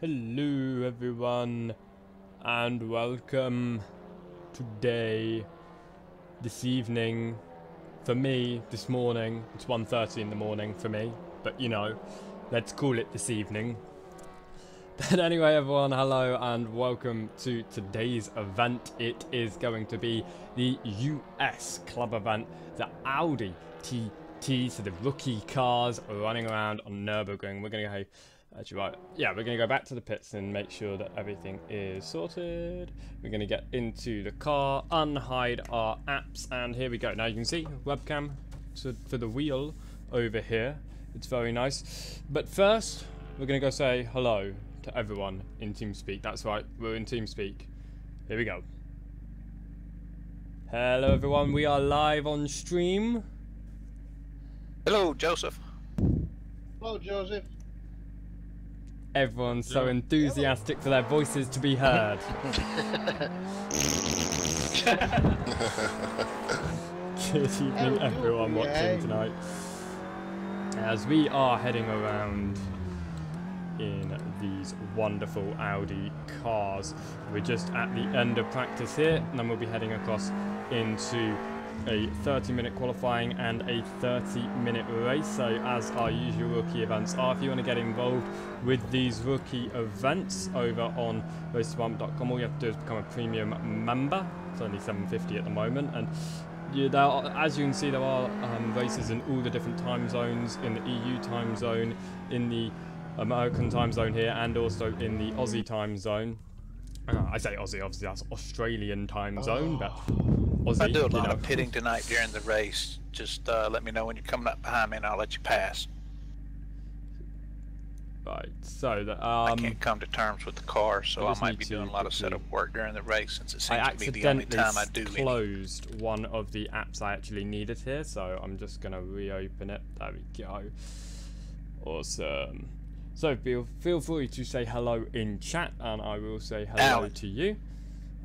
Hello everyone and welcome today, this evening, for me, this morning, it's 1:30 in the morning for me, but you know, let's call it this evening. But anyway everyone, hello and welcome to today's event. It is going to be the US club event, the Audi TT, so the rookie cars running around on Nurburgring. We're going to go... Actually, right, yeah, we're going to go back to the pits and make sure that everything is sorted. We're going to get into the car, unhide our apps, and here we go. Now you can see webcam for the wheel over here. It's very nice. But first, we're going to go say hello to everyone in TeamSpeak. That's right, we're in TeamSpeak. Here we go. Hello everyone, we are live on stream. Hello, Joseph. Hello, Joseph. Everyone's so enthusiastic for their voices to be heard. Good evening everyone watching tonight. As we are heading around in these wonderful Audi cars. We're just at the end of practice here, and then we'll be heading across into a 30-minute qualifying and a 30-minute race. So as our usual rookie events are, if you want to get involved with these rookie events over on racedepartment.com, all you have to do is become a premium member. It's only $7.50 at the moment, and as you can see, there are races in all the different time zones, in the EU time zone, in the American time zone here, and also in the Aussie time zone. I say Aussie, obviously that's Australian time zone, but Aussie, I do a lot of pitting tonight during the race. Just let me know when you're coming up behind me and I'll let you pass. Right, so that I can't come to terms with the car, so I might be doing a lot of setup work during the race, since it seems to be the only time I do anything. I accidentally closed one of the apps I actually needed here, so I'm just going to reopen it. There we go. Awesome. So feel free to say hello in chat, and I will say hello to you.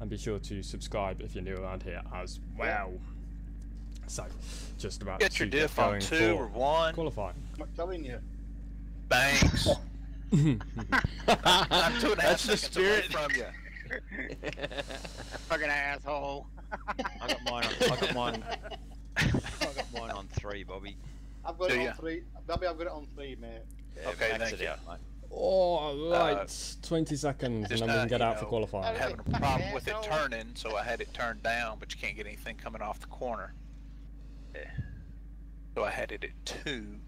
And be sure to subscribe if you're new around here as well. So, just about get your diff on 2 or 1. Qualifying. I'm telling you. Thanks. I'm 2.5 seconds away from you. Fucking asshole. I got mine on 3, Bobby. I've got it on 3. Bobby, I've got it on 3, mate. Yeah, okay, thank you. Out, mate. Oh, right. 20 seconds, and then we can get out for qualifying. I'm having a problem with it turning, so I had it turned down, but you can't get anything coming off the corner. Yeah. So I had it at 2.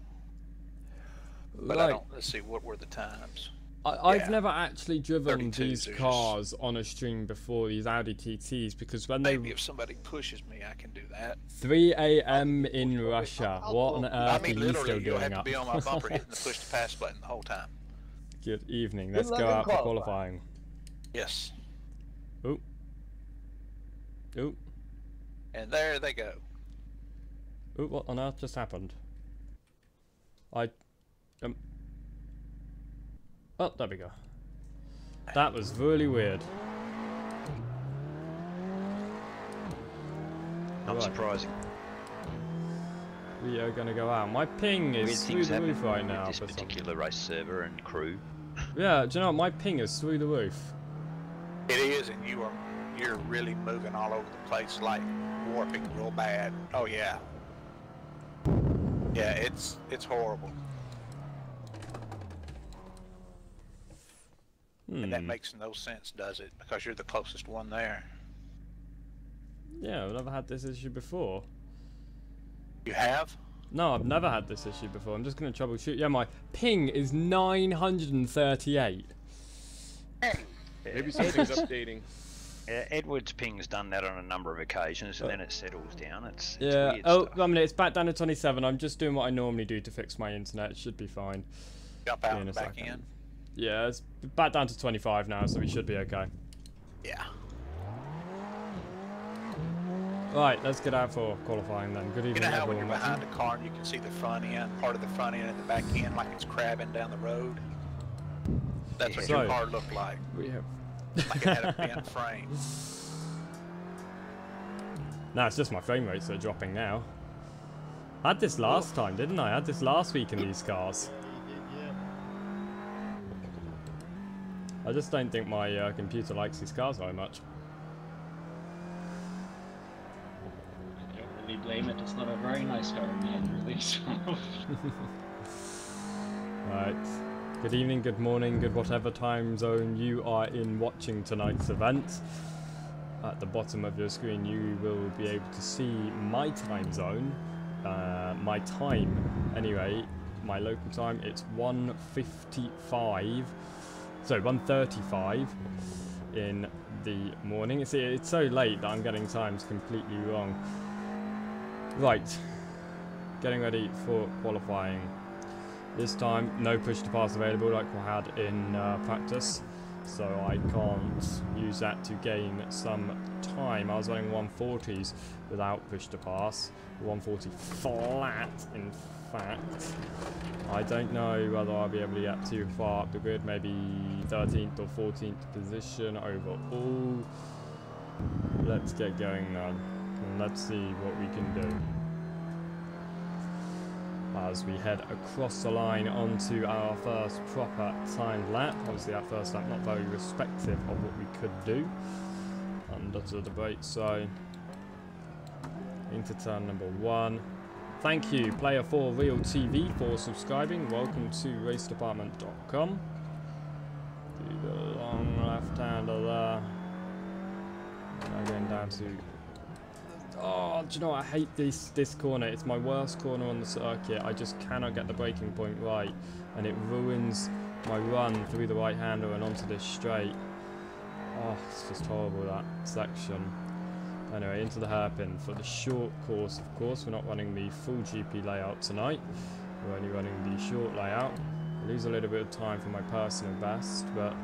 But I don't, let's see, what were the times? I've never actually driven these cars on a stream before, these Audi TTs, because when maybe if somebody pushes me, I can do that. 3 a.m. in Russia. What on earth are you still doing up? I have to be on my bumper hitting the push to pass button the whole time. Good evening. Let's go out for qualifying. Yes. Oop. Oop. And there they go. Oop, what on earth just happened? Oh, there we go. That was really weird. Not surprising. We are going to go out. My ping is through the roof right now. This particular race server and crew. Yeah, do you know what? My ping is through the roof. It is, and you're really moving all over the place, like warping real bad. Oh yeah. Yeah, it's horrible. And that makes no sense, does it? Because you're the closest one there. Yeah, I've never had this issue before. You have? No, I've never had this issue before. I'm just going to troubleshoot. Yeah, my ping is 938. Maybe something's updating. Edward's ping's done that on a number of occasions, and then it settles down. It's yeah. Weird Oh, stuff. I mean, it's back down to 27. I'm just doing what I normally do to fix my internet. It should be fine. Jump out and back in. Yeah, it's back down to 25 now, so we should be okay. Yeah. Right, let's get out for qualifying then. Good evening, you know how everyone. when you're behind the car and you can see the front end, part of the front end and the back end, like it's crabbing down the road? That's what your car looked like. We have... Like it had a bent frame. No, it's just my frame rates that are dropping now. I had this last time, didn't I? I had this last week in these cars. I just don't think my computer likes these cars very much. I don't really blame it. It's not a very nice car in the end, really. So. Right. Good evening, good morning, good whatever time zone you are in watching tonight's event. At the bottom of your screen you will be able to see my time zone. My time, anyway, my local time, it's 1:55. So 1:35 in the morning. It's so late that I'm getting times completely wrong. Right. Getting ready for qualifying. This time, no push to pass available like we had in practice, so I can't use that to gain some time. I was running 140s without push to pass, 140 flat in fact. I don't know whether I'll be able to get too far up the grid, maybe 13th or 14th position overall. Let's get going then, and let's see what we can do. As we head across the line onto our first proper timed lap. Obviously our first lap not very respective of what we could do under the debate, so into turn number 1. Thank you Player 4 Real TV for subscribing. Welcome to racedepartment.com. Do the long left hander there. Now going down to, oh, do you know what? I hate this corner. It's my worst corner on the circuit. I just cannot get the braking point right, and it ruins my run through the right hander and onto this straight. Oh, it's just horrible, that section. Anyway, into the hairpin for the short course. Of course, we're not running the full GP layout tonight. We're only running the short layout. I lose a little bit of time for my personal best, but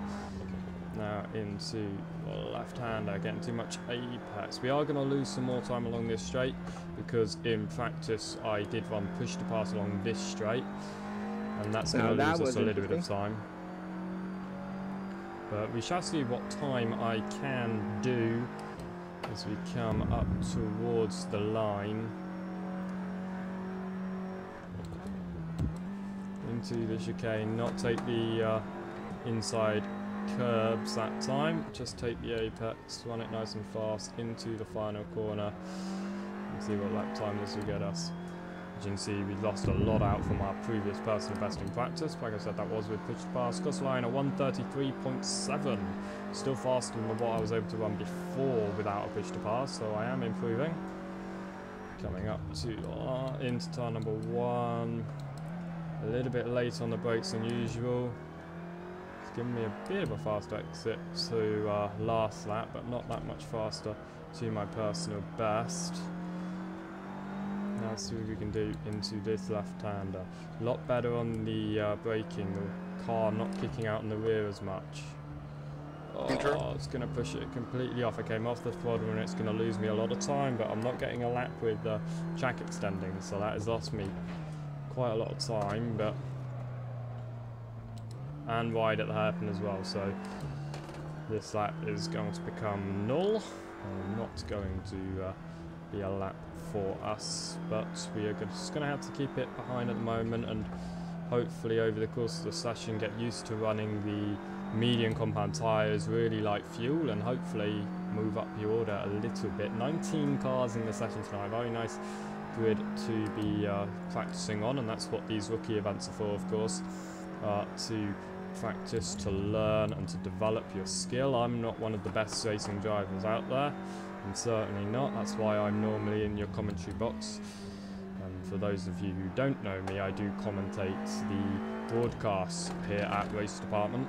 now into the left-hander, getting too much apex. We are going to lose some more time along this straight because in practice I did run push to pass along this straight, and that's going to lose us a little bit of time. But we shall see what time I can do as we come up towards the line. Into the chicane, not take the inside curbs that time, just take the apex, run it nice and fast into the final corner and see what lap time this will get us. As you can see, we lost a lot out from our previous personal best in practice. Like I said, that was with push to pass. Cross line at 1:33.7, still faster than what I was able to run before without a push to pass, so I am improving. Coming up to into turn number 1, a little bit late on the brakes than usual. It's given me a bit of a fast exit to last lap, but not that much faster to my personal best. Now let's see what we can do into this left-hander. A lot better on the braking, the car not kicking out in the rear as much. Oh, it's going to push it completely off. I came off the throttle and it's going to lose me a lot of time, but I'm not getting a lap with track extending, so that has lost me quite a lot of time, but and wide at the hairpin as well, so this lap is going to become null and not going to be a lap for us, but we are just going to have to keep it behind at the moment and hopefully over the course of the session get used to running the medium compound tyres, really light fuel, and hopefully move up the order a little bit. 19 cars in the session tonight, very nice grid to be practicing on, and that's what these rookie events are for, of course, to practice, to learn and to develop your skill. I'm not one of the best racing drivers out there, I'm certainly not. That's why I'm normally in your commentary box, and for those of you who don't know me, I do commentate the broadcasts here at Race Department,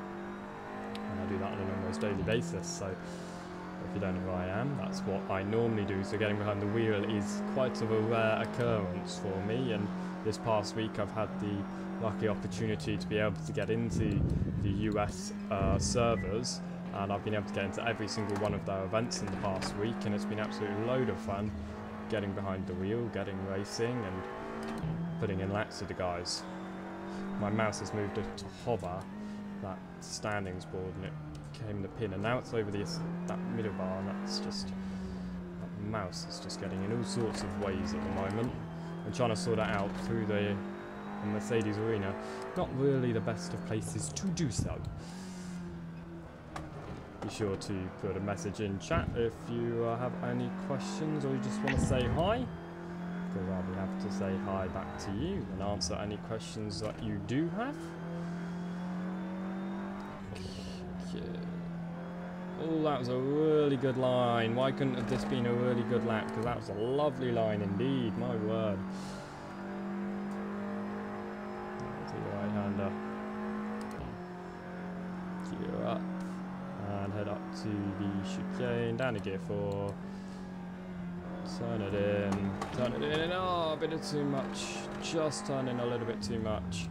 and I do that on an almost daily basis, so if you don't know who I am, that's what I normally do. So getting behind the wheel is quite of a rare occurrence for me, and this past week I've had the lucky opportunity to be able to get into the US servers, and I've been able to get into every single one of their events in the past week, and it's been absolutely a load of fun getting behind the wheel, getting racing and putting in laps with the guys. My mouse has moved to hover that standings board and it became the pin, and now it's over that middle bar, and that's just, that mouse is just getting in all sorts of ways at the moment. I'm trying to sort it out through the Mercedes arena. Not really the best of places to do so. be sure to put a message in chat if you have any questions or you just want to say hi, because I'll be happy to say hi back to you and answer any questions that you do have. Okay. Oh, that was a really good line. Why couldn't have this been a really good lap? Because that was a lovely line indeed, my word. To your right-hander. Gear up. And head up to the chicane, down to gear 4. Turn it in. Oh, a bit of too much. Just turn in a little bit too much.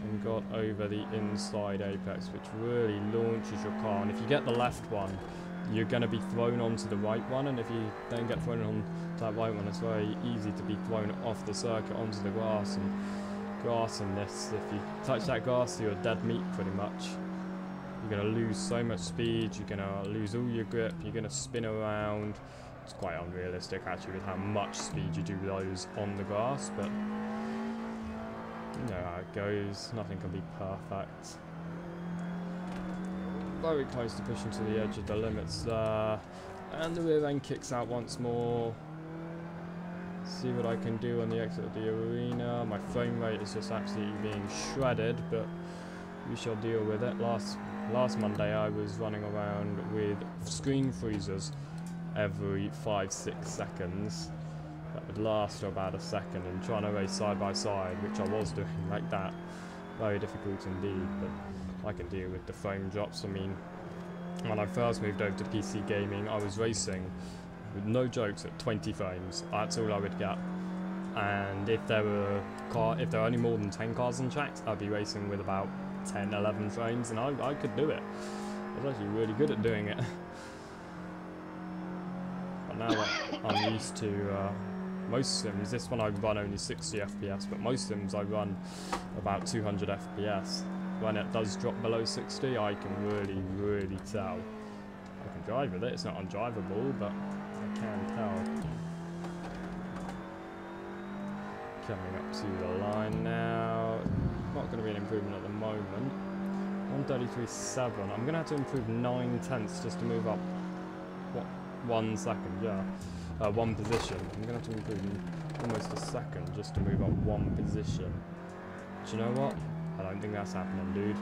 And got over the inside apex, which really launches your car. And if you get the left one, you're going to be thrown onto the right one. And if you then get thrown onto that right one, it's very easy to be thrown off the circuit onto the grass. And grass in this, if you touch that grass, you're dead meat pretty much. You're going to lose so much speed, you're going to lose all your grip, you're going to spin around. It's quite unrealistic actually with how much speed you do those on the grass, but you know how it goes, nothing can be perfect. Very close to pushing to the edge of the limits there, and the rear end kicks out once more. See what I can do on the exit of the arena. My frame rate is just absolutely being shredded, but we shall deal with it. Last Monday I was running around with screen freezers every 5-6 seconds. That would last for about a second, and trying to race side by side, which I was doing like that, very difficult indeed, but I can deal with the frame drops. I mean, when I first moved over to PC gaming, I was racing, with no jokes, at 20 frames. That's all I would get. And if there were only more than 10 cars on tracks, I'd be racing with about 10, 11 frames, and I could do it. I was actually really good at doing it. But now I'm used to most sims. This one I run only 60 FPS, but most sims I run about 200 FPS. When it does drop below 60, I can really tell. I can drive with it. It's not undrivable, but I can tell. Coming up to the line now. Not going to be an improvement at the moment. 133.7. I'm going to have to improve 9/10 just to move up. What? 1 second, yeah. 1 position. I'm going to have to improve almost a second just to move up 1 position. Do you know what? I don't think that's happening, dude.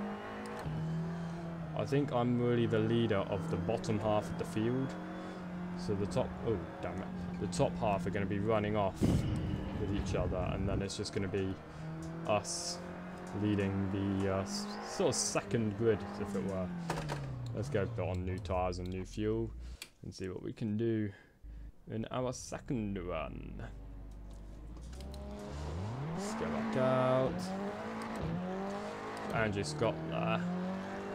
I think I'm really the leader of the bottom half of the field. So the top... Oh, damn it. The top half are going to be running off with each other, and then it's just going to be us leading the sort of second grid, if it were. Let's go put on new tyres and new fuel and see what we can do in our second run. Let's go back out. Andrew Scott there,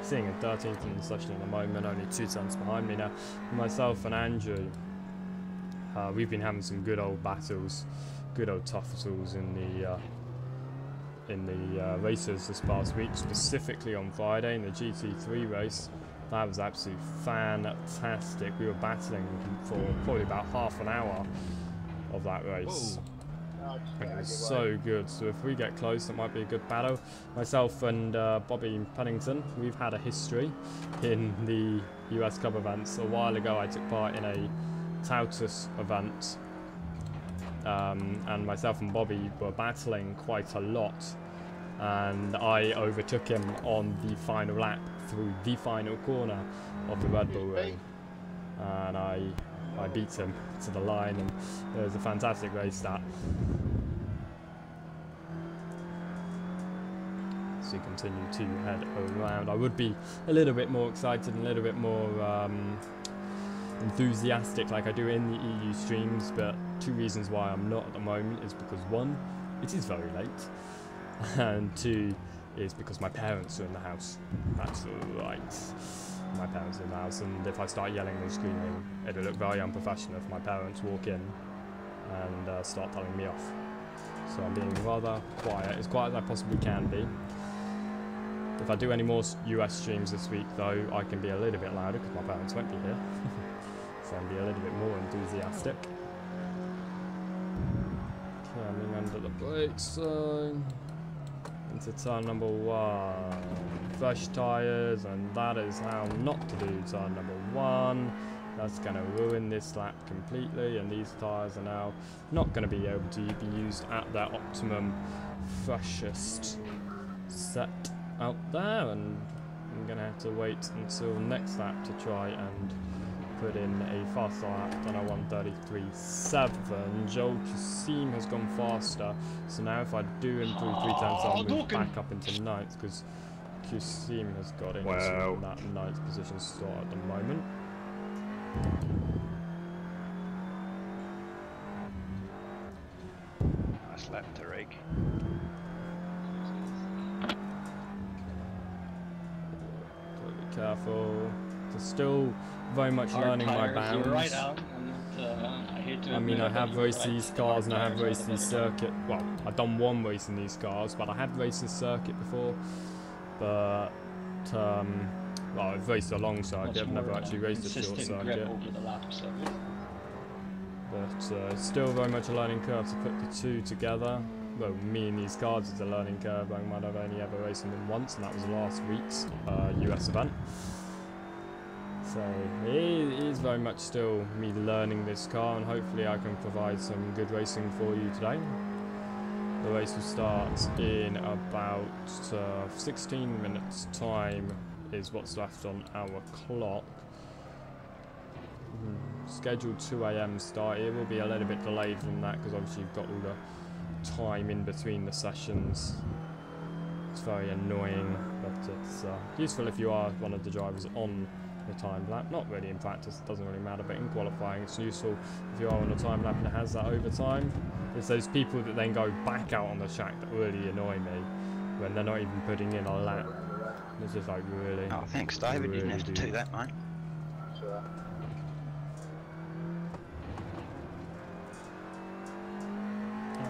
sitting in 13th in the session at the moment, only 2 turns behind me now. Myself and Andrew, we've been having some good old battles, good old tussles in the races this past week, specifically on Friday in the GT3 race. That was absolutely fantastic. We were battling for probably about half an hour of that race. And it was so good. So if we get close, it might be a good battle. Myself and Bobby Pennington, we've had a history in the US Cup events. A while ago I took part in a Tautus event, and myself and Bobby were battling quite a lot, and I overtook him on the final lap through the final corner of the Red Bull Ring, and I beat him to the line, and it was a fantastic race that. So you continue to head around. I would be a little bit more excited and a little bit more enthusiastic like I do in the EU streams, but 2 reasons why I'm not at the moment is because 1, it is very late, and 2 is because my parents are in the house. That's right. My parents are in the house, and if I start yelling and screaming, it'll look very unprofessional if my parents walk in and start telling me off. So I'm being rather quiet, as quiet as I possibly can be. If I do any more US streams this week though, I can be a little bit louder because my parents won't be here. So I'll be a little bit more enthusiastic. Coming under the brake zone. into turn number 1. Fresh tyres, and that is how not to do turn number 1. That's going to ruin this lap completely, and these tyres are now not going to be able to be used at their optimum freshest set out there, and I'm going to have to wait until next lap to try and put in a faster lap than a 1:33.7. Joel Kasim has gone faster, so now if I do improve 3 times, I'll move back up into 9th, because Kasim has got into that 9th position slot at the moment. Nice lap to Rig. Be careful. It's still very much learning my bounds. You're right, Alan. I hate to admit I it, have but you're raced right. these cars and I have Hard raced tires these are better. circuit. Well, I've done one race in these cars, but I have raced this circuit before. But well, I've raced a long circuit. I've never actually raced a short Consistent grip circuit. over the lap, so. But it's still very much a learning curve to put the two together. Well, me and these cars, it's a learning curve. I might have only ever raced them once, and that was last week's US event. So it is very much still me learning this car, and hopefully I can provide some good racing for you today. The race will start in about 16 minutes time is what's left on our clock. Scheduled 2 AM start. It will be a little bit delayed from that because obviously you've got all the time in between the sessions. It's very annoying, but it's useful if you are one of the drivers on the time lap. Not really in practice, it doesn't really matter, but in qualifying it's useful if you are on a time lap and it has that overtime. It's those people that then go back out on the track that really annoy me when they're not even putting in a lap. It's just like really. Oh, thanks, David. You didn't have to do that, mate.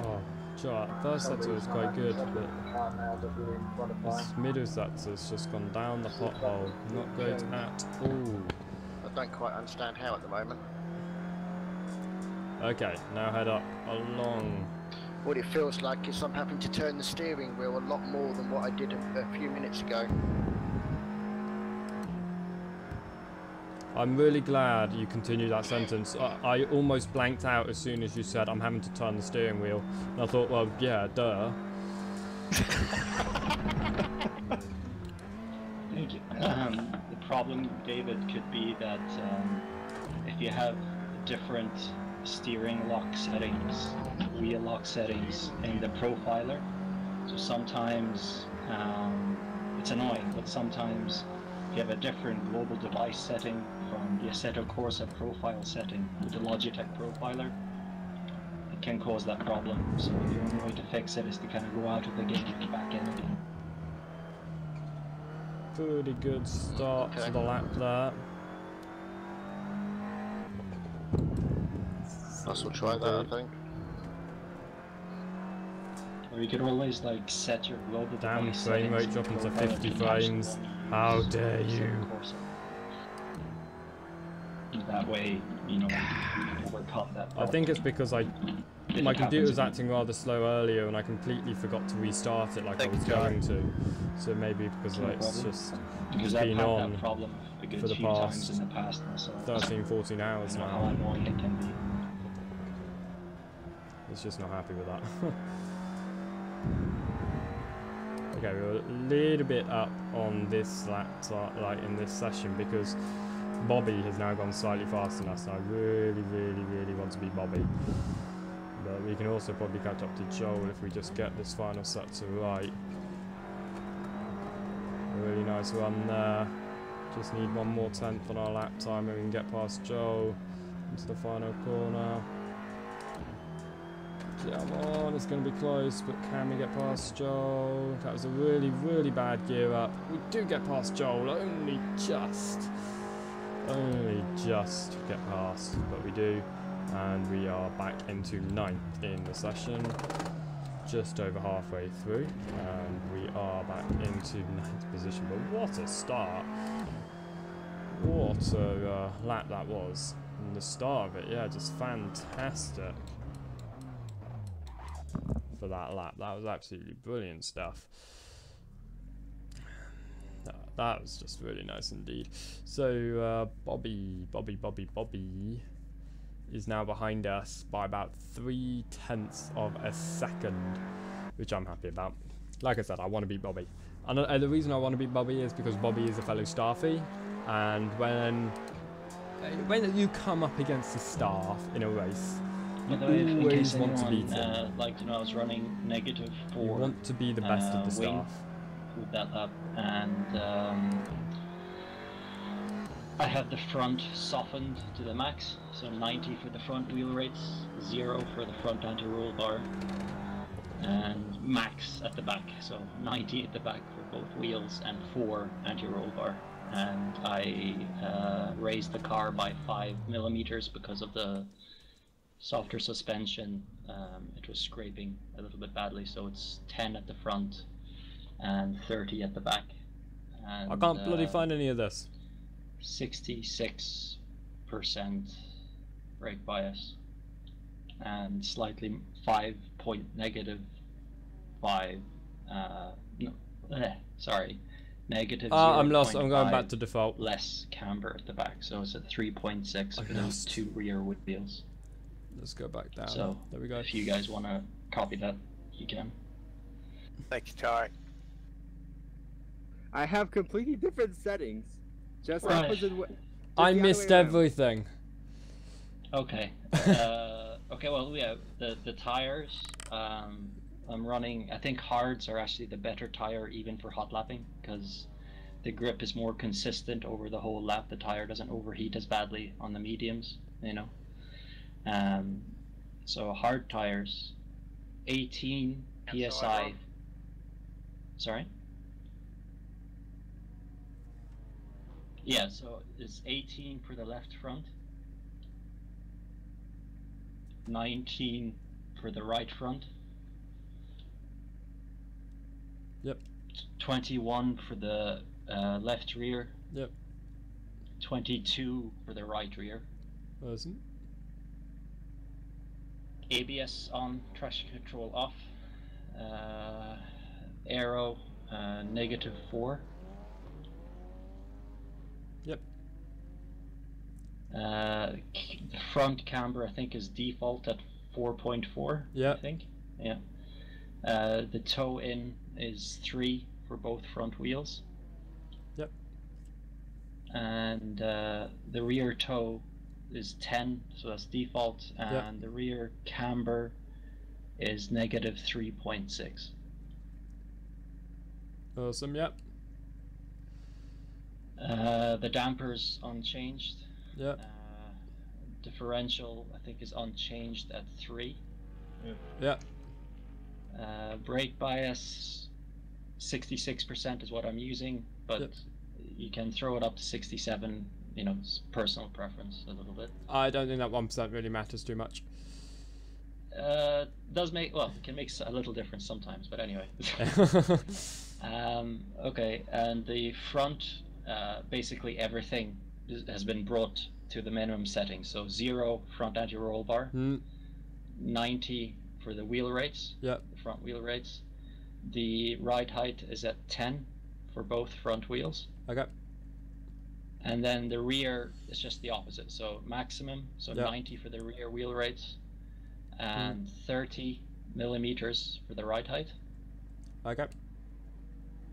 Oh, sure. First sector was quite good, but this middle sector's just gone down the pothole. Not good at all. I don't quite understand how at the moment. Okay, now head up along. What it feels like is I'm having to turn the steering wheel a lot more than what I did a few minutes ago. I'm really glad you continued that sentence. I almost blanked out as soon as you said I'm having to turn the steering wheel. And I thought, well, yeah, duh. I think the problem, David, could be that if you have different steering lock settings, wheel lock settings in the profiler, so sometimes it's annoying, but sometimes if you have a different global device setting from the Assetto Corsa profile setting with the Logitech profiler, it can cause that problem. So the only way to fix it is to kind of go out of the game and back in again. Pretty good start to the lap there. We'll try that, I think. Or you could always like set your global Damn, device frame rate settings dropping to profile 50 match frames. the one you How use dare on you. Corsa. That way, you know, you overcome that I problem. think it's because my computer was acting rather slow earlier and I completely forgot to restart it like I was going to. So maybe because No it's problem. just Because I've been had on that problem a good for the few times past in the past myself. 13, 14 hours I know how now. annoying it can be. It's just not happy with that. Okay, we're a little bit up on this laptop, like in this session, because Bobby has now gone slightly faster than us, and I really want to beat Bobby. But we can also probably catch up to Joel if we just get this final set to right. A really nice run there. Just need one more tenth on our lap time and we can get past Joel into the final corner. Come on, it's going to be close, but can we get past Joel? That was a really bad gear up. We do get past Joel, only just get past, but we do. And we are back into 9th in the session, just over halfway through, and we are back into 9th position. But what a start! What a lap that was. And the start of it, yeah, just fantastic. for that lap. That was absolutely brilliant stuff. That was just really nice indeed. So Bobby is now behind us by about 0.3 of a second, which I'm happy about. Like I said, I want to beat Bobby. And the reason I want to beat Bobby is because Bobby is a fellow staffy, and when you come up against the staff in a race, you always want to beat them. Like to know, I was running -4. You want to be the best of the staff. Pulled that up, and I had the front softened to the max, so 90 for the front wheel rates, 0 for the front anti-roll bar, and max at the back, so 90 at the back for both wheels and 4 anti-roll bar. And I raised the car by 5 millimeters because of the softer suspension. It was scraping a little bit badly, so it's 10 at the front and 30 at the back. And, I can't bloody find any of this. 66% brake bias and slightly -5. -0.5. I'm lost. I'm going back to default. Less camber at the back, so it's at 3.6 for those 2 rear wheels. Let's go back down. So there we go. If you guys want to copy that, you can. Thank you, Tarek. I have completely different settings. Just Right. opposite way. I missed everything. Okay. Okay. Well, yeah. The tires. I'm running. I think hards are actually the better tire, even for hot lapping, because the grip is more consistent over the whole lap. The tire doesn't overheat as badly on the mediums, you know. So hard tires, 18 psi. Sorry. Yeah, so it's 18 for the left front, 19 for the right front. Yep. 21 for the left rear. Yep. 22 for the right rear. Awesome. ABS on, traction control off. Aero -4. Yep. The front camber I think is default at 4.4. Yeah. I think. Yeah. The toe in is 3 for both front wheels. Yep. And the rear toe is 10, so that's default, and the rear camber is -3.6. Awesome. Yep. The dampers unchanged. Yep. Differential I think is unchanged at 3. Yep. Brake bias 66% is what I'm using, but you can throw it up to 67. You know, it's personal preference a little bit. I don't think that 1% really matters too much. Does make, well, it can make a little difference sometimes, but anyway. Okay, and the front, basically everything has been brought to the minimum setting. So 0 front anti-roll bar, 90 for the wheel rates, the front wheel rates. The ride height is at 10 for both front wheels. Okay. And then the rear is just the opposite. So maximum, so 90 for the rear wheel rates, and 30 millimeters for the ride height. Okay.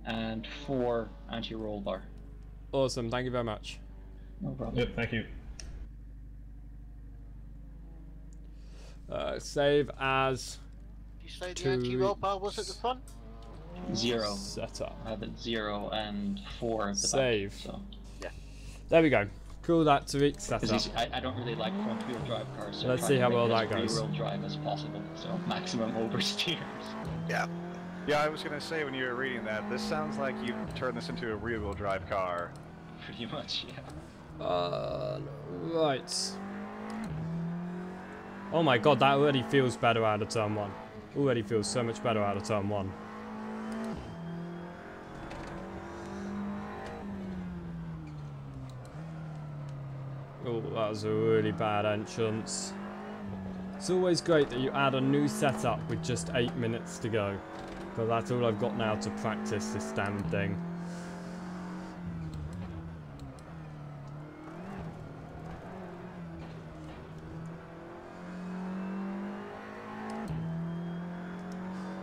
And 4 anti-roll bar. Awesome. Thank you very much. No problem. Yep, thank you. Save as. Did you say the anti-roll bar was at the front? 0. Setup. I have it 0 and 4 at the Save. back. So. There we go. Cool that to each setup. I don't really like front wheel drive cars. So let's see how well that goes. Rear wheel drive as possible, so maximum oversteers. Yeah. Yeah, I was gonna say when you were reading that, this sounds like you turned this into a rear wheel drive car. Pretty much, yeah. Right. Oh my god, that already feels better out of turn 1. Already feels so much better out of turn 1. Oh, that was a really bad entrance. It's always great that you add a new setup with just 8 minutes to go. Because that's all I've got now to practice this damn thing.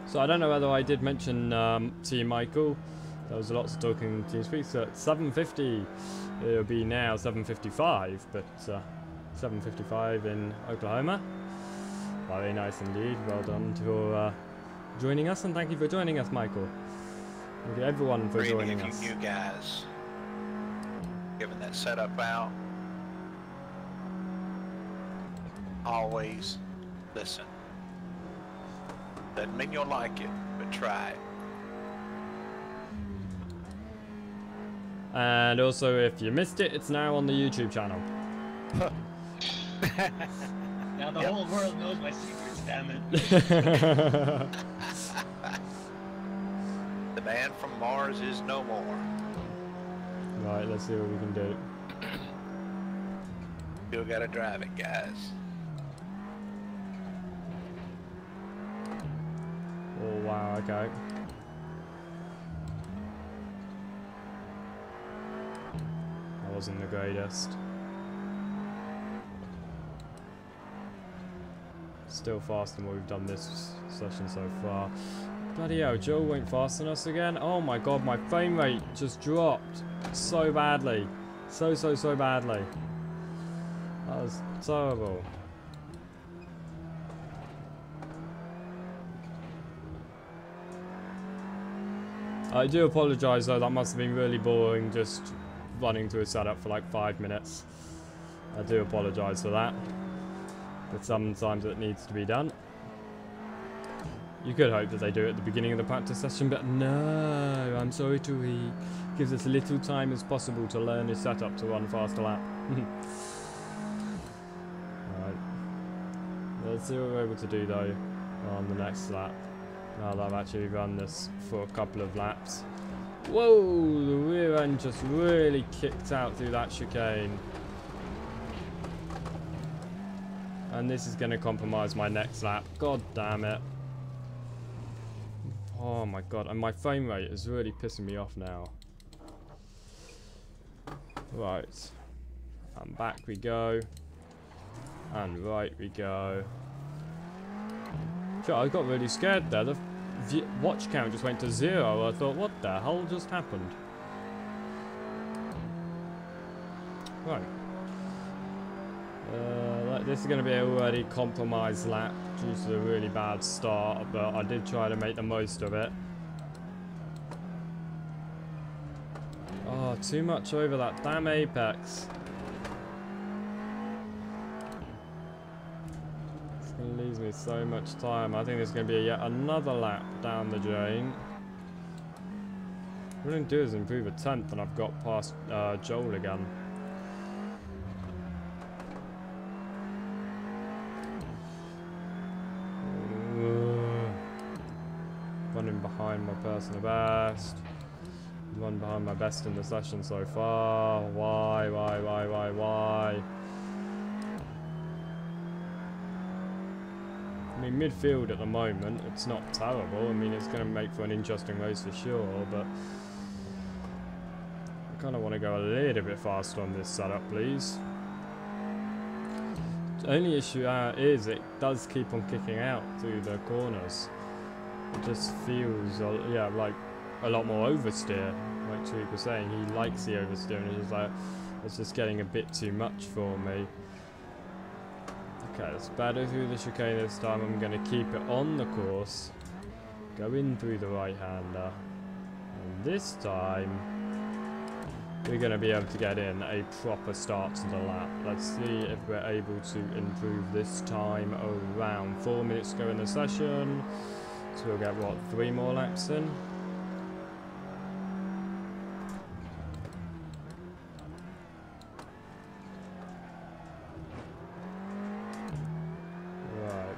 So I don't know whether I did mention to you, Michael. There was lots of talking to TeamSpeak. So at 7:50, it'll be now 7:55, but 7:55 in Oklahoma. Very nice indeed. Well done for joining us, and thank you for joining us, Michael. Thank you everyone for joining us. If you new guys, giving that setup out, always listen. Doesn't mean you'll like it, but try it. And also, if you missed it, it's now on the YouTube channel. Now the whole world knows my secrets, damn it. The man from Mars is no more. Right, let's see what we can do. Still gotta drive it, guys. Oh wow, okay. That wasn't the greatest. Still faster than what we've done this session so far. Bloody hell, Joe went faster than us again. Oh my god, my frame rate just dropped so badly. So badly. That was terrible. I do apologise though, that must have been really boring just running through a setup for like 5 minutes. I do apologise for that. But sometimes it needs to be done. You could hope that they do it at the beginning of the practice session, but no, I'm sorry to he gives us as little time as possible to learn his setup to run a faster lap. Alright. Let's see what we're able to do though on the next lap. Now that I've actually run this for a couple of laps. Whoa, the rear end just really kicked out through that chicane. And this is going to compromise my next lap. God damn it. Oh my god, and my frame rate is really pissing me off now. Right. And back we go. And right we go. Sure, I got really scared there. The watch count just went to 0. I thought, what the hell just happened? Right. This is going to be a already compromised lap due to the really bad start, but I did try to make the most of it. Oh, too much over that damn apex. It's going to lose me so much time. I think there's going to be yet another lap down the drain. What I'm going to do is improve a 10th, and I've got past Joel again. Running behind my personal best. Run behind my best in the session so far. Why? I mean, midfield at the moment, it's not terrible. I mean, it's going to make for an interesting race for sure, but I kind of want to go a little bit faster on this setup, please. The only issue is it does keep on kicking out through the corners. It just feels, yeah, like a lot more oversteer. Like Tariq was saying, he likes the oversteer, and it's like, it's just getting a bit too much for me. Okay, it's better through the chicane this time. I'm going to keep it on the course. Go in through the right-hander. And this time, we're going to be able to get in a proper start to the lap. Let's see if we're able to improve this time around. 4 minutes to go in the session. So we'll get, what, 3 more laps in? Right.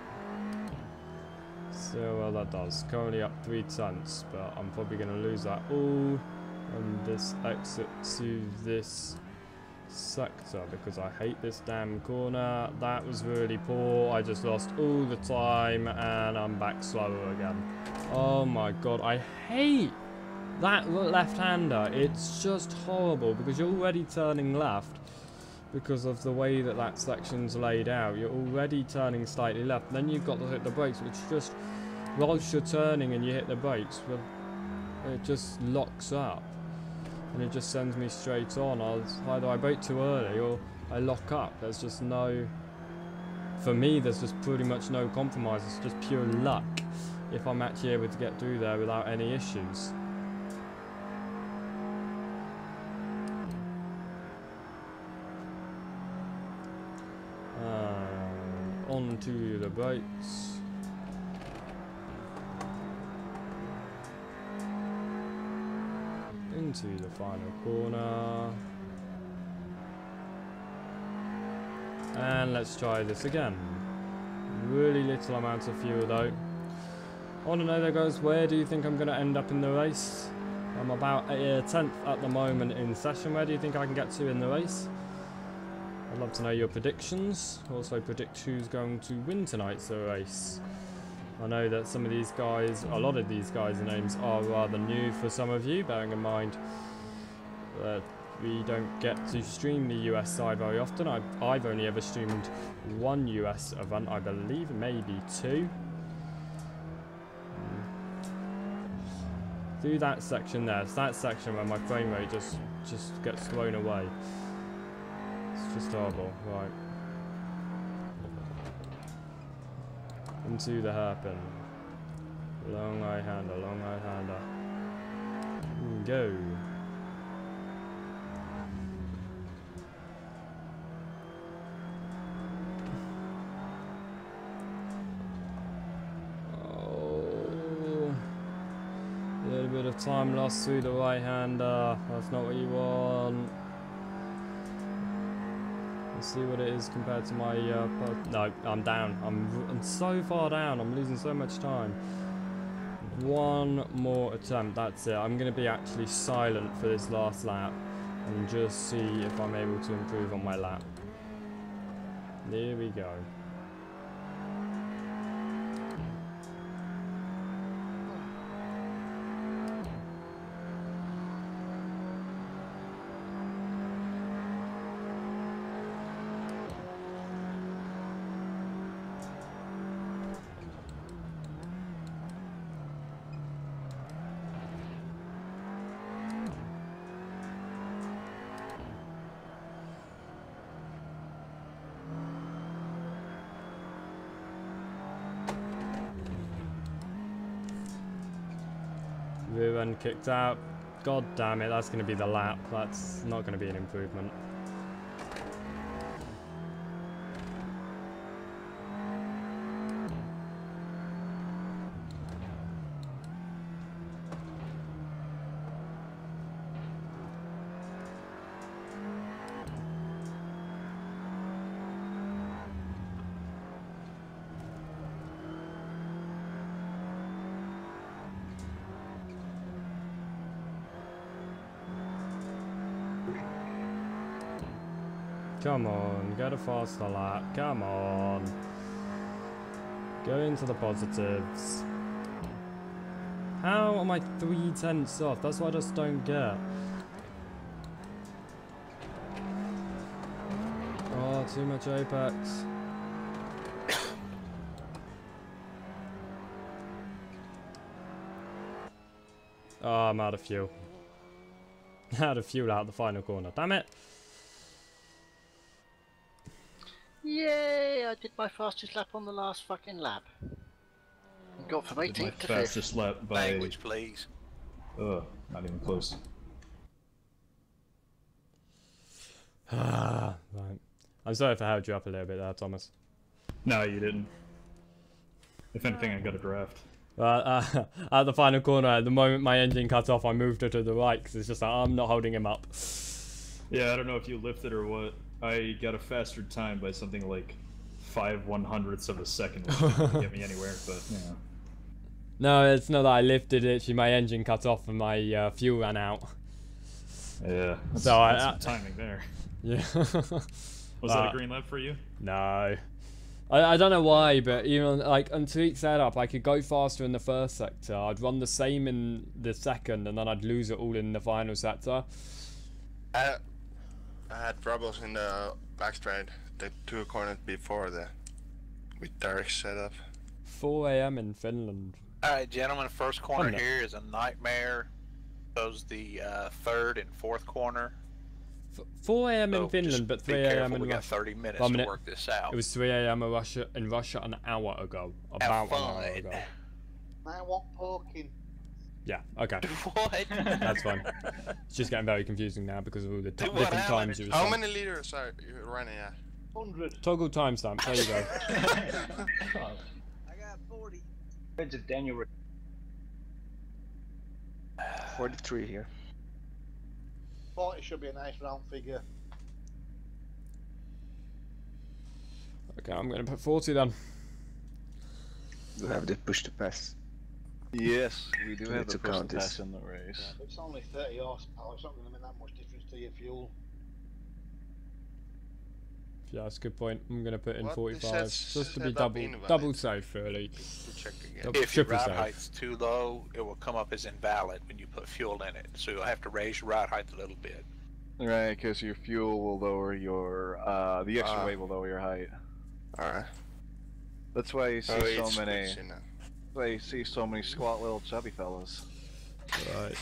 So, well, that does. Currently up 3 tenths, but I'm probably going to lose that all. And this exit to this sector because I hate this damn corner. That was really poor. I just lost all the time and I'm back slower again. Oh my god, I hate that left-hander. It's just horrible because you're already turning left because of the way that that section's laid out. You're already turning slightly left. Then you've got to hit the brakes, which just, whilst you're turning and you hit the brakes, well, it just locks up. And it just sends me straight on. Either I brake too early or I lock up. There's just no... For me, there's just pretty much no compromise. It's just pure luck if I'm actually able to get through there without any issues. Onto the brakes. Into the final corner. And let's try this again. Really little amount of fuel though. I want to know there goes, where do you think I'm going to end up in the race? I'm about 10th at the moment in session. Where do you think I can get to in the race? I'd love to know your predictions. Also predict who's going to win tonight's race. I know that some of these guys, a lot of these guys' names are rather new for some of you, bearing in mind that we don't get to stream the US side very often. I've only ever streamed one US event, I believe, maybe two. Do that section there. It's that section where my frame rate just gets thrown away. It's just horrible. Right. Into the hairpin. Long right hander, long right hander. Go. Oh. A little bit of time lost through the right hander. That's not what you want. Let's see what it is compared to my no, I'm down. I'm so far down. I'm losing so much time. One more attempt, that's it. I'm going to be actually silent for this last lap and just see if I'm able to improve on my lap. There we go. Rear end kicked out. God damn it, that's going to be the lap. That's not going to be an improvement. Come on, get a faster lap. Come on. Go into the positives. How am I 3/10 off? That's what I just don't get. Oh, too much apex. Oh, I'm out of fuel. Out of fuel out the final corner. Damn it. Yay! I did my fastest lap on the last fucking lap. Got from 18th to 5th. Fastest lap by... Language, please. Ugh, not even close. Right. I'm sorry if I held you up a little bit there, Thomas. No, you didn't. If anything, I got a draft. At the final corner, at the moment my engine cut off, I moved her to the right because it's just like, I'm not holding him up. Yeah, I don't know if you lifted or what. I got a faster time by something like 5/100ths of a second, which didn't get me anywhere, but yeah. No, it's not that I lifted it, actually my engine cut off and my fuel ran out. Yeah, that's, so that's some timing there. Yeah. Was that a green light for you? No. I don't know why, but even like on tweak setup, I could go faster in the first sector. I'd run the same in the second, and then I'd lose it all in the final sector. I had troubles in the backstraight, the 2 corners before with Derek's setup. 4 a.m. in Finland. Alright, gentlemen, first corner here is a nightmare. Goes the third and fourth corner. 4 a.m. in Finland, but 3 a.m. in We got Russia. 30 minutes to work this out. It was 3 a.m. in Russia an hour ago. About an hour ago. I want poking. Yeah, okay. What? That's fine. It's just getting very confusing now because of all the different times you were How saying. many liters are you running at? 100. Toggle timestamp, there you go. I got 40. Where's it, Daniel? 43 here. 40 should be a nice round figure. Okay, I'm going to put 40 then. You have the push to pass. Yes, we do have to the push to count this. pass in the race. It's only 30 horsepower, it's not going to make that much difference to your fuel. Yeah, that's a good point. I'm going to put in What? 45 This just to be setup invalid. double safe, really. Check again. Double, If your triple ride safe. height's too low, it will come up as invalid when you put fuel in it. So you'll have to raise your ride height a little bit. Right, because your fuel will lower your, the extra weight will lower your height. Alright. That's why you see it's so many. switching now. That's why you see so many squat little chubby fellas. Right.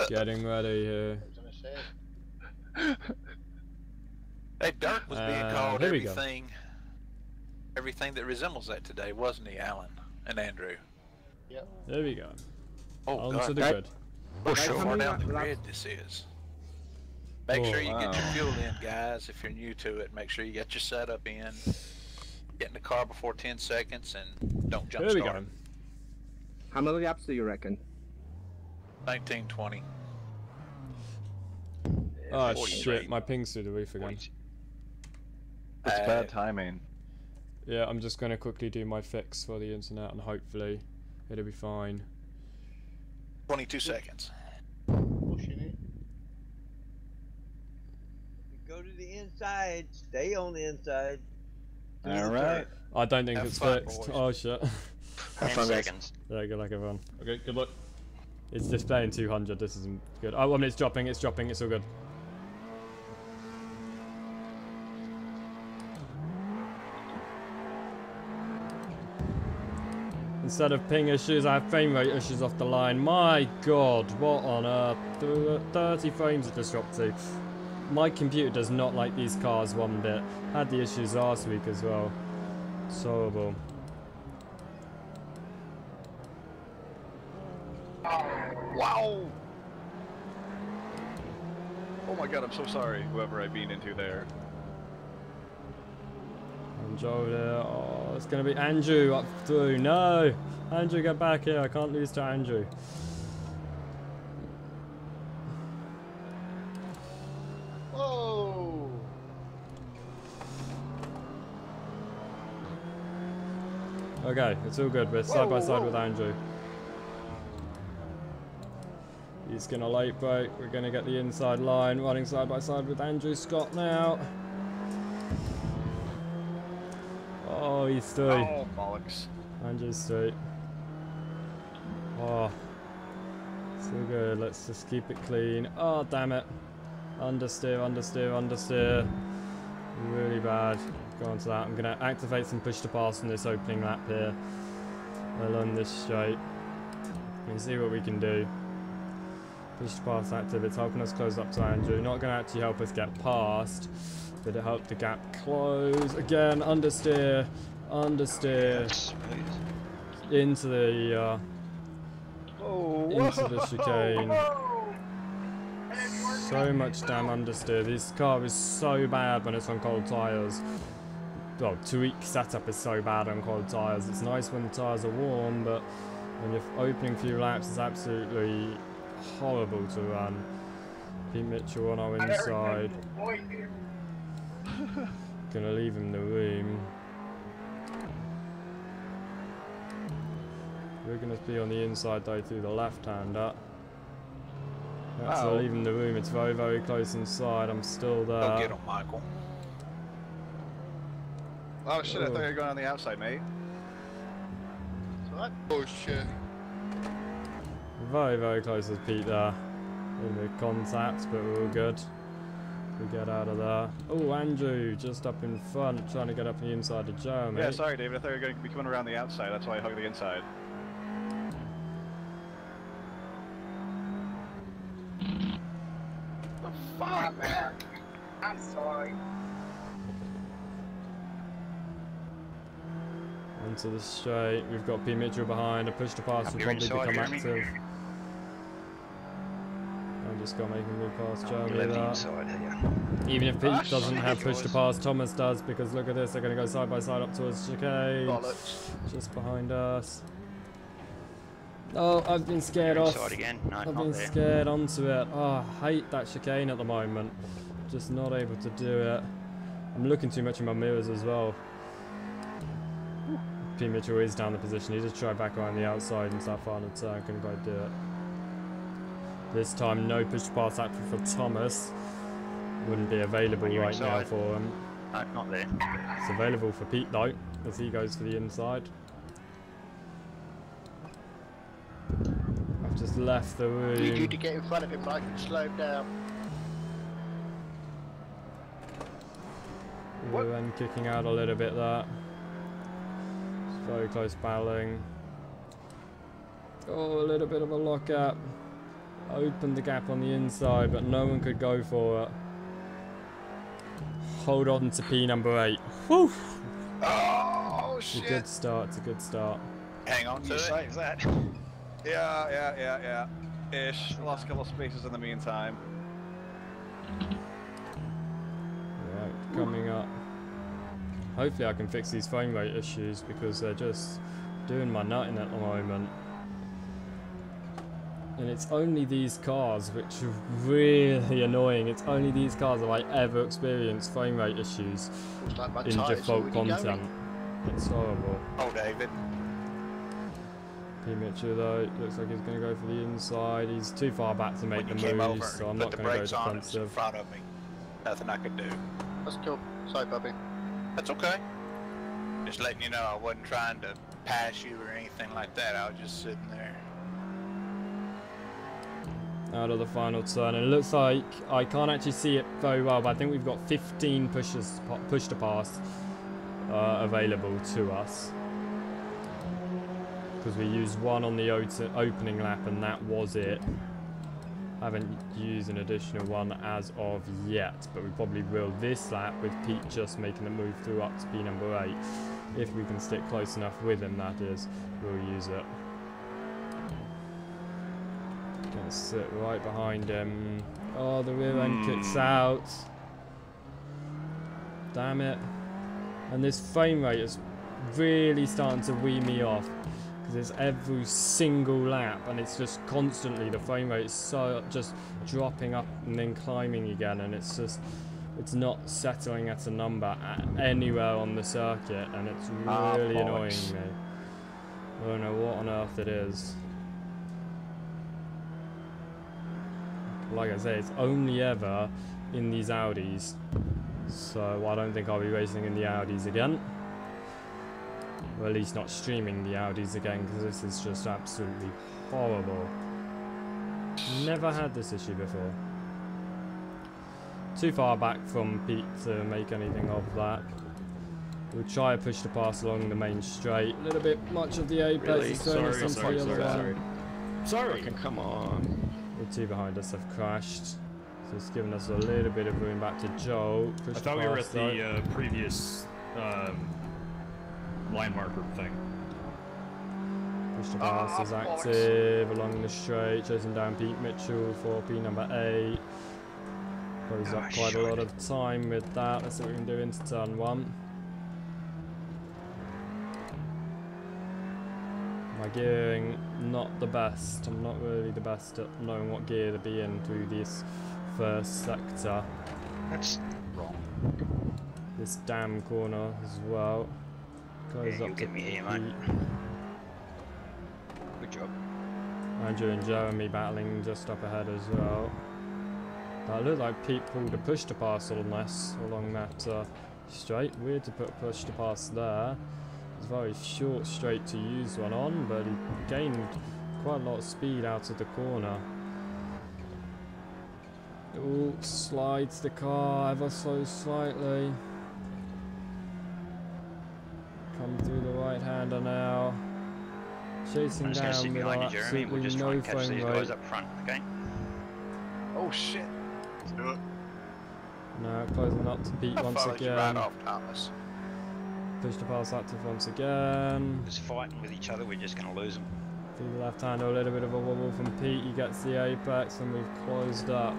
Getting ready here. Hey, Dirk was being called here we go. everything that resembles that today, wasn't he, Alan and Andrew? Yep. There we go. Oh, On God. to the grid. Look how far many down the laps- grid this is. Make sure you get your fuel in, guys. If you're new to it, make sure you get your setup in. Get in the car before 10 seconds and don't jump Here we start. go. How many laps do you reckon? 19, 20. Oh 43. shit, my ping's through the roof again. It's bad timing. Yeah, I'm just going to quickly do my fix for the internet and hopefully it'll be fine. 22 seconds. Pushing it. Go to the inside. Stay on the inside. Alright. I don't think Have it's fun, fixed. boys. Oh shit. 10 seconds. Yeah, good luck everyone. Okay, good luck. It's displaying 200, this isn't good. Oh, I mean, it's dropping, it's all good. Instead of ping issues, I have frame rate issues off the line. My god, what on earth? 30 frames it just dropped to. My computer does not like these cars one bit. Had the issues last week as well. It's horrible. Wow! Oh my god, I'm so sorry, whoever I beat into there. And Joe there. Oh, it's going to be Andrew up through. No! Andrew, get back here. I can't lose to Andrew. Whoa! Okay, it's all good. We're side by side with Andrew. He's going to late brake. We're going to get the inside line. Running side by side with Andrew Scott now. Oh, he's through. Oh, bollocks. Andrew's through. Oh. So good. Let's just keep it clean. Oh, damn it. Understeer, understeer, understeer. Really bad. Go on to that. I'm going to activate some push to pass on this opening lap here. Along this straight. And see what we can do. Push to pass active. It's helping us close up to Andrew. Not going to actually help us get past. But it helped the gap close. Again, understeer. Understeer. Into the into the chicane. So much damn understeer. This car is so bad when it's on cold tyres. Well, tweak setup is so bad on cold tyres. It's nice when the tyres are warm, but when you're opening few laps, it's absolutely horrible to run. Pete Mitchell on our inside. Gonna leave him the room. We're gonna be on the inside though through the left-hander. That's leaving the room. It's very, very close inside. I'm still there. Go get him, Michael. Oh shit, I thought you were going on the outside, mate. What? Oh shit. Very, very close with Pete there. In the contact, but we're all good. We get out of there. Oh, Andrew, just up in front, trying to get up the inside of Jeremy. Yeah, sorry, David. I thought you were going to be coming around the outside. That's why I hugged the inside. The fuck, man? I'm sorry. Onto the straight. We've got P. Mitchell behind. A push to pass will probably become active. I'm just got making me past Jeremy there. Even if Pete doesn't have push to pass, Thomas does, because look at this, they're going to go side by side up towards chicane. Just behind us. Oh, I've been scared off. No, I've been scared onto it. Oh, I hate that chicane at the moment. Just not able to do it. I'm looking too much in my mirrors as well. P. Mitchell is down the position. He just tried back around the outside and start final turn. Couldn't quite do it. This time, no push pass active for Thomas. Wouldn't be available right now for him. No, not there. It's available for Pete though, as he goes for the inside. I've just left the room. You need to get in front of him, Mike, and slow him down. We're then kicking out a little bit there. It's very close battling. Oh, a little bit of a lockup. Opened the gap on the inside, but no one could go for it. Hold on to P number 8. Whew! Oh shit! It's a good start. It's a good start. Hang on to it. Save that. Yeah. Ish. Lost a couple of spaces in the meantime. Yeah, coming up. Hopefully I can fix these frame rate issues because they're just doing my nutting at the moment. And it's only these cars which are really annoying. It's only these cars have I ever experienced frame rate issues like in default content. It's horrible. Oh, David. P. Mitchell though, looks like he's going to go for the inside. He's too far back to make the move, so I'm not going to go defensive. In front of me. Nothing I could do. That's cool. Sorry, Bobby. That's okay. Just letting you know I wasn't trying to pass you or anything like that. I was just sitting there. Out of the final turn, and it looks like I can't actually see it very well, but I think we've got 15 push to pass available to us because we used one on the opening lap and that was it. Haven't used an additional one as of yet, but we probably will this lap with Pete just making the move through up to P number 8. If we can stick close enough with him, that is, we'll use it. Gonna sit right behind him. Oh, the rear end kicks out. Damn it. And this frame rate is really starting to wee me off. Because it's every single lap and it's just constantly, the frame rate is so just dropping up and then climbing again, and it's just, it's not settling at a number anywhere on the circuit, and it's really annoying me. I don't know what on earth it is. Like I say, it's only ever in these Audis, so I don't think I'll be racing in the Audis again. Or at least not streaming the Audis again, because this is just absolutely horrible. Never had this issue before. Too far back from Pete to make anything of that. We'll try to push the pass along the main straight. A little bit much of the apex is throwing us onto the other one. Sorry. Come on. The two behind us have crashed, so it's given us a little bit of room back to Joe. I thought we were at the previous line marker thing. Push the pass is active along the straight, chasing down Pete Mitchell for P number 8. Goes up quite a lot of time with that. Let's see what we can do into turn 1. My gearing, not the best. I'm not really the best at knowing what gear to be in through this first sector. That's wrong. This damn corner as well. Goes up to get me here, mate. Good job. Andrew and Jeremy battling just up ahead as well. That looked like Pete pulled a push to pass on us along that straight. Weird to put push to pass there. It's a very short straight to use one on, but he gained quite a lot of speed out of the corner. Oh, slides the car ever so slightly. Come through the right-hander now. Chasing I'm just going to sit down with behind you, Jeremy. We'll just try and catch these guys up front, okay? Oh shit! Let's do it. No, closing up to Pete once Followed you again. right off, Thomas. Push to pass active once again. Just fighting with each other, we're just going to lose them. Through the left hander, a little bit of a wobble from Pete. He gets the apex, and we've closed up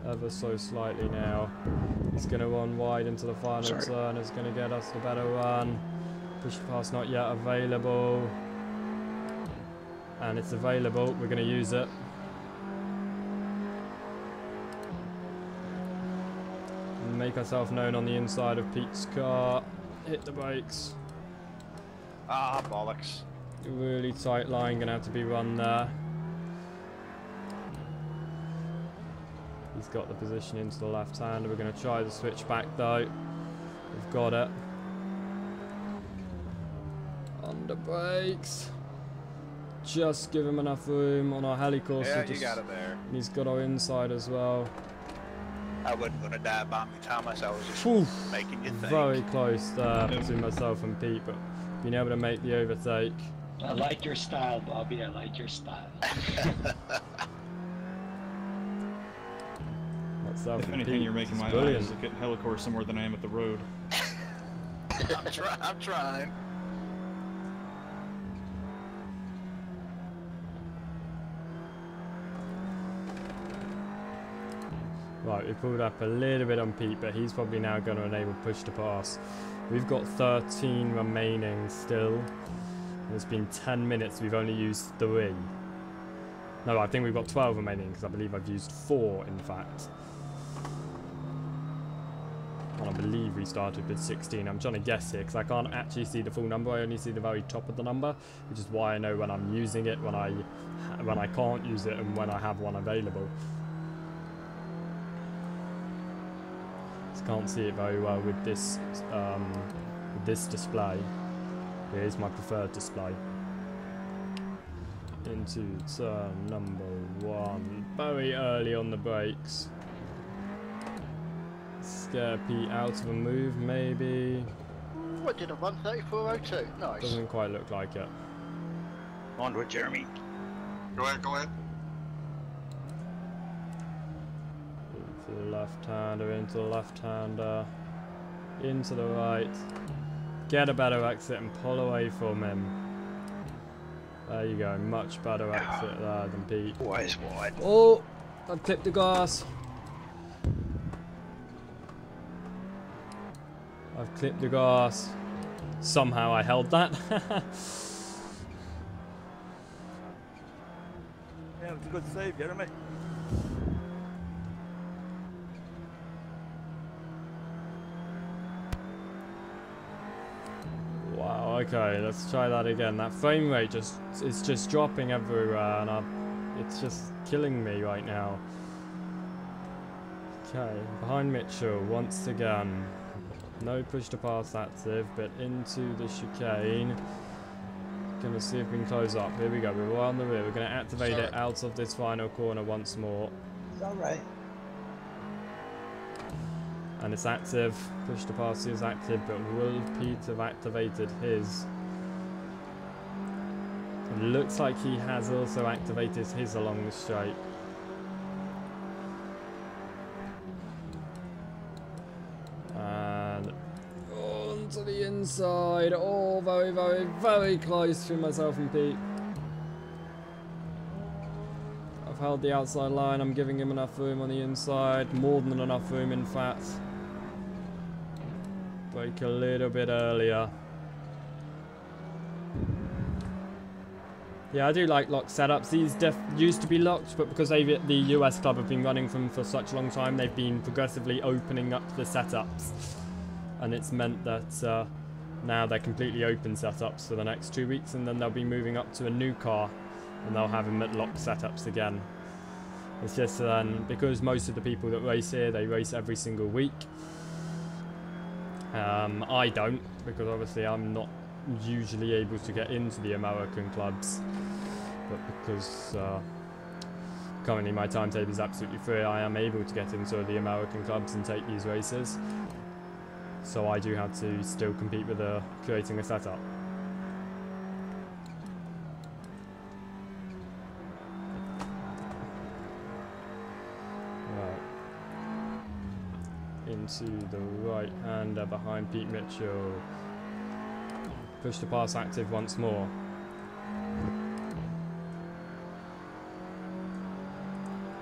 ever so slightly now. He's going to run wide into the final turn. It's going to get us the better run. Push to pass not yet available. And it's available. We're going to use it. Make ourselves known on the inside of Pete's car. Hit the brakes. Ah, bollocks. Really tight line gonna have to be run there. He's got the position into the left hand. We're gonna try the switch back though. We've got it. Under brakes. Just give him enough room on our helicourse. Yeah, you got it there. And he's got our inside as well. I wasn't gonna die by me, Thomas. I was just making you think. Very close there between myself and Pete, but being able to make the overtake. I like your style, Bobby. I like your style. If anything, you're making my eyes look at helicourse somewhere than I am at the road. I'm trying. Right, we pulled up a little bit on Pete, but he's probably now going to enable push to pass. We've got 13 remaining still. It's been 10 minutes, we've only used 3. No, I think we've got 12 remaining, because I believe I've used 4, in fact. And I believe we started with 16. I'm trying to guess here, because I can't actually see the full number. I only see the very top of the number, which is why I know when I'm using it, when I can't use it, and when I have one available. Can't see it very well with this display. Here's my preferred display. Into turn number 1. Very early on the brakes. Scare Pete out of a move, maybe. What did a 134.02? Nice. Doesn't quite look like it. On to it, Jeremy. Go ahead, go ahead. Into the left-hander, into the left-hander, into the right. Get a better exit and pull away from him. There you go, much better exit there than Pete. Always wide. Oh, I've clipped the gas. I've clipped the gas. Somehow I held that. Yeah, it's a good save, Jeremy. Wow, okay, let's try that again. That frame rate is just dropping everywhere, and it's just killing me right now. Okay, behind Mitchell once again. No push to pass active, but into the chicane. Gonna see if we can close up. Here we go, we're on the rear. We're gonna activate it out of this final corner once more. It's alright. And it's active. Push to pass is active, but will Pete have activated his? It looks like he has also activated his along the straight. And onto the inside. Oh, very, very, very close to myself and Pete. I've held the outside line. I'm giving him enough room on the inside. More than enough room, in fact. Brake a little bit earlier. Yeah, I do like lock setups. These used to be locked, but because the US club have been running them for such a long time, they've been progressively opening up the setups. And it's meant that now they're completely open setups for the next 2 weeks, and then they'll be moving up to a new car and they'll have lock setups again. It's just then, because most of the people that race here, they race every single week. I don't, because obviously I'm not usually able to get into the American clubs, but because currently my timetable is absolutely free, I am able to get into the American clubs and take these races. So I do have to still compete with creating a setup. Into the right-hander behind Pete Mitchell. Push to pass active once more.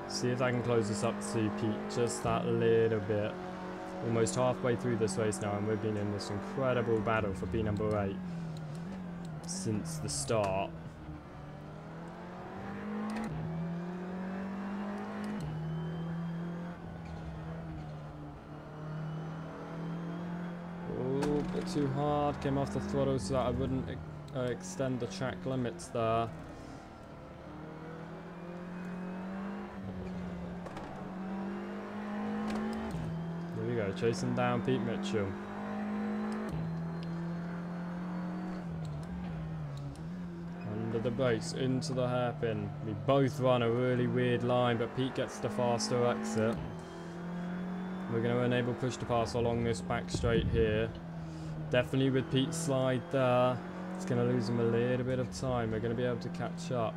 See if I can close this up to Pete just that little bit. Almost halfway through this race now, and we've been in this incredible battle for P number 8 since the start. Too hard, came off the throttle so that I wouldn't extend the track limits there. There we go, chasing down Pete Mitchell. Under the brakes, into the hairpin. We both run a really weird line, but Pete gets the faster exit. We're going to enable push to pass along this back straight here. Definitely with Pete's slide there, it's going to lose him a little bit of time. We're going to be able to catch up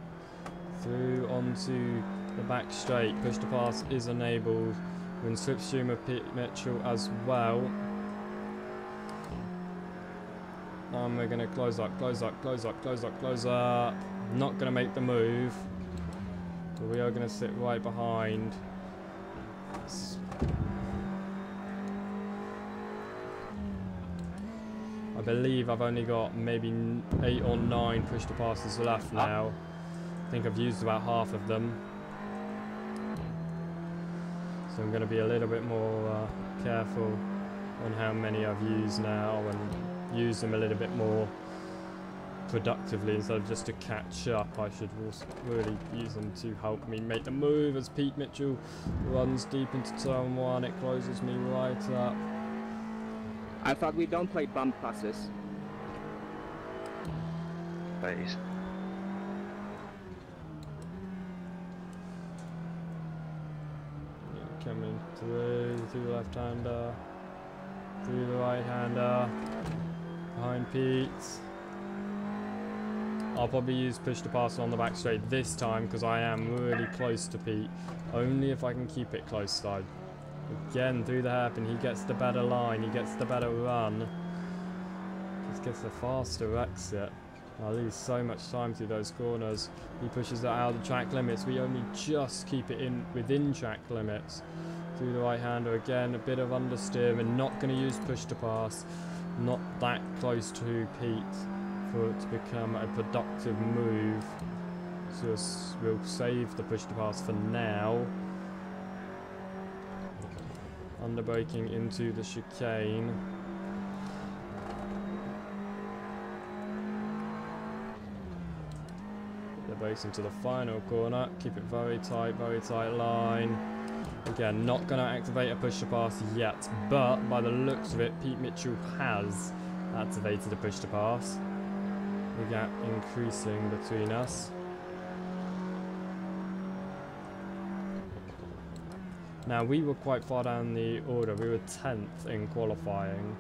through onto the back straight. Push to pass is enabled. We're in slipstream of Pete Mitchell as well. And we're going to close up, close up, close up, close up, close up. Not going to make the move, but we are going to sit right behind. I believe I've only got maybe 8 or 9 push to passes left now. I think I've used about half of them. So I'm going to be a little bit more careful on how many I've used now and use them a little bit more productively instead of just to catch up. I should also really use them to help me make the move as Pete Mitchell runs deep into turn 1. It closes me right up. I thought we don't play bump passes. Please. Yeah, coming through the left-hander, through the right-hander, behind Pete. I'll probably use push to pass on the back straight this time because I am really close to Pete. Only if I can keep it close though. Again, through the hairpin, he gets the better line, he gets the better run. Just gets a faster exit. I lose so much time through those corners. He pushes that out of the track limits. We only just keep it in within track limits. Through the right-hander again, a bit of understeer. We're not going to use push to pass. Not that close to Pete for it to become a productive move. So we'll save the push to pass for now. Underbraking into the chicane. The brakes into the final corner. Keep it very tight line. Again, not going to activate a push to pass yet, but by the looks of it, Pete Mitchell has activated a push to pass. The gap increasing between us. Now, we were quite far down the order. We were 10th in qualifying.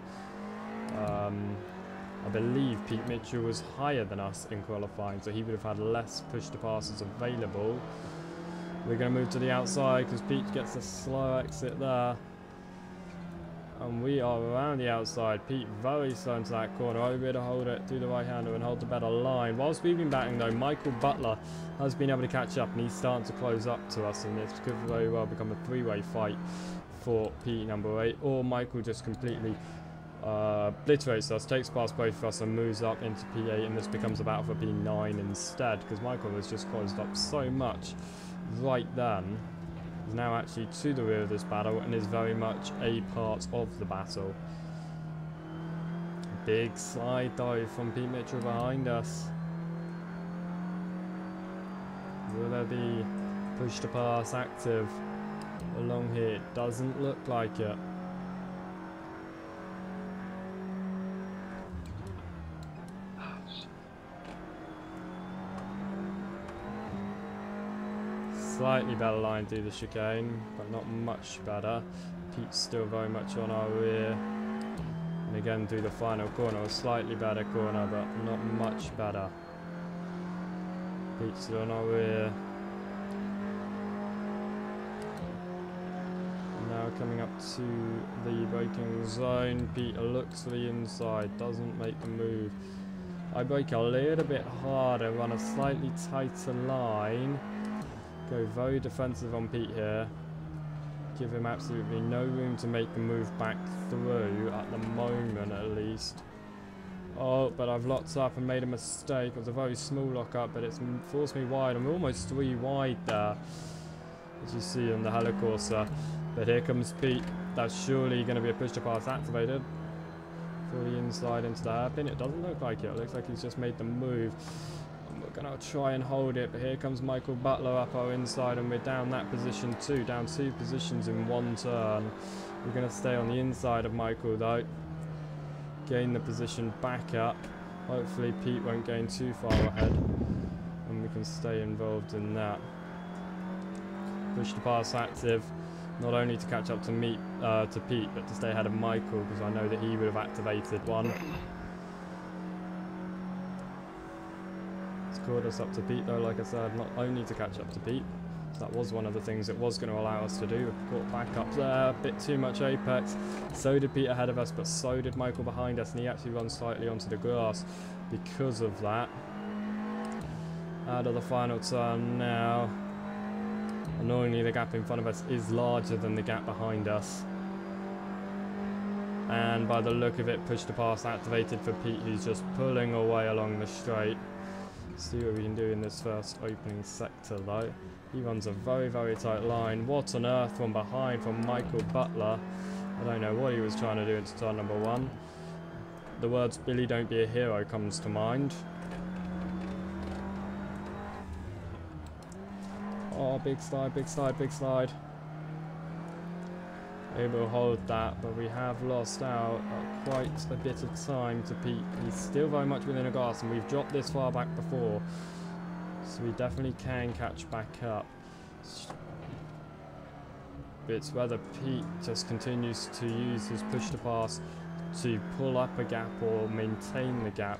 I believe Pete Mitchell was higher than us in qualifying, so he would have had less push to passes available. We're going to move to the outside because Pete gets a slow exit there. And we are around the outside. Pete very slow into that corner. Over to hold it through the right-hander and hold the better line. Whilst we've been batting though, Michael Butler has been able to catch up and he's starting to close up to us, and this could very well become a three-way fight for Pete number 8, or Michael just completely obliterates us, takes past both of us and moves up into P8, and this becomes a battle for P9 instead because Michael has just closed up so much right then. Is now actually to the rear of this battle and is very much a part of the battle. Big slide though from Pete Mitchell behind us. Will there be push to pass active along here? It doesn't look like it. Slightly better line through the chicane, but not much better. Pete's still very much on our rear. And again through the final corner, a slightly better corner, but not much better. Pete's still on our rear. Now coming up to the braking zone. Pete looks to the inside, doesn't make the move. I brake a little bit harder, run a slightly tighter line. Go very defensive on Pete here. Give him absolutely no room to make the move back through, at the moment at least. Oh, but I've locked up and made a mistake. It was a very small lock up, but it's forced me wide. I'm almost 3 wide there, as you see on the Corsa. But here comes Pete. That's surely going to be a push to pass activated. Fully inside into the hairpin. It doesn't look like it. It looks like he's just made the move. We're going to try and hold it, but here comes Michael Butler up our inside, and we're down that position too. Down 2 positions in 1 turn. We're going to stay on the inside of Michael though. Gain the position back up. Hopefully Pete won't gain too far ahead, and we can stay involved in that. Push to pass active, not only to catch up to Pete, but to stay ahead of Michael, because I know that he would have activated one. It's caught us up to Pete though, like I said, not only to catch up to Pete. So that was one of the things it was going to allow us to do. We caught back up there, a bit too much apex. So did Pete ahead of us, but so did Michael behind us, and he actually runs slightly onto the grass because of that. Out of the final turn now. Annoyingly, the gap in front of us is larger than the gap behind us. And by the look of it, push to pass activated for Pete, who's just pulling away along the straight. See what we can do in this first opening sector though. He runs a very, very tight line. What on earth from behind from Michael Butler. I don't know what he was trying to do into turn number 1. The words "Billy, don't be a hero" comes to mind. Oh, big slide, big slide, big slide. Able to hold that, but we have lost out quite a bit of time to Pete. He's still very much within a grass, and we've dropped this far back before, so we definitely can catch back up. It's whether Pete just continues to use his push to pass to pull up a gap or maintain the gap.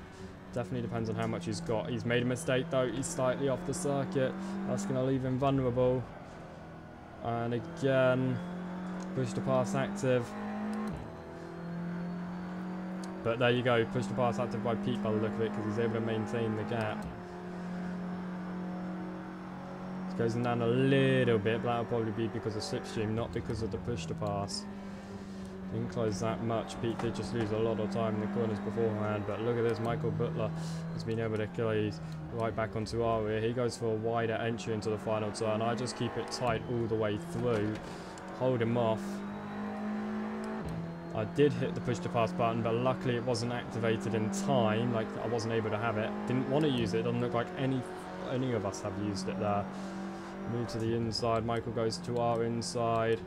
Definitely depends on how much he's got. He's made a mistake though, he's slightly off the circuit. That's going to leave him vulnerable. And again, push to pass active. But there you go, push to pass active by Pete by the look of it, because he's able to maintain the gap. It goes down a little bit, but that'll probably be because of slipstream, not because of the push to pass. Didn't close that much. Pete did just lose a lot of time in the corners beforehand, but look at this, Michael Butler has been able to kill these right back onto our rear. He goes for a wider entry into the final turn. I just keep it tight all the way through, hold him off. I did hit the push to pass button, but luckily it wasn't activated in time, like I wasn't able to have it. Didn't want to use it, doesn't look like any of us have used it there. Move to the inside, Michael goes to our inside.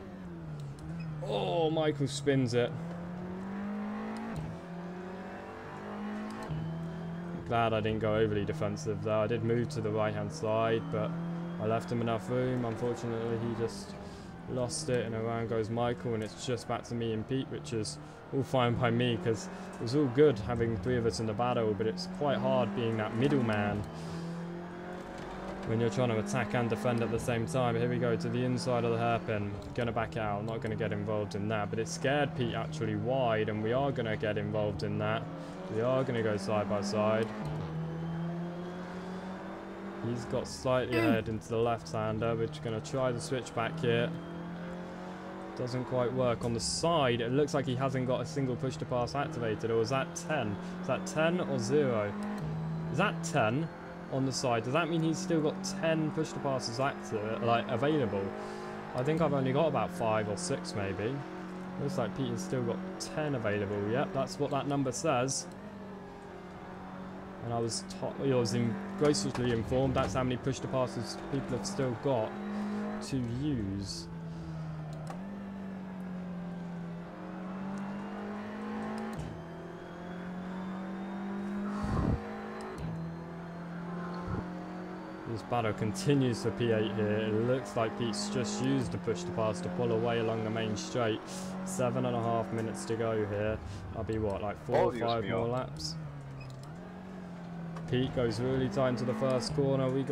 Oh, Michael spins it. Glad I didn't go overly defensive there. I did move to the right hand side, but I left him enough room. Unfortunately, he just lost it, and around goes Michael, and it's just back to me and Pete, which is all fine by me, because it was all good having 3 of us in the battle, but it's quite hard being that middleman when you're trying to attack and defend at the same time. Here we go to the inside of the hairpin. Gonna back out, I'm not gonna get involved in that, but it scared Pete actually wide, and we are gonna get involved in that. We are gonna go side by side. He's got slightly ahead into the left-hander, which is gonna try the switch back here. Doesn't quite work. On the side, it looks like he hasn't got a single push to pass activated, or is that 10? Is that 10 or 0? Is that 10? On the side, does that mean he's still got 10 push to passes available? I think I've only got about 5 or 6 maybe. Looks like Peter's still got 10 available. Yep, that's what that number says. And I was graciously informed that's how many push to passes people have still got to use. This battle continues for P8 here. It looks like Pete's just used the push to pass to pull away along the main straight. 7.5 minutes to go here. I'll be what, like 4 or 5 more laps? Pete goes really tight into the first corner. We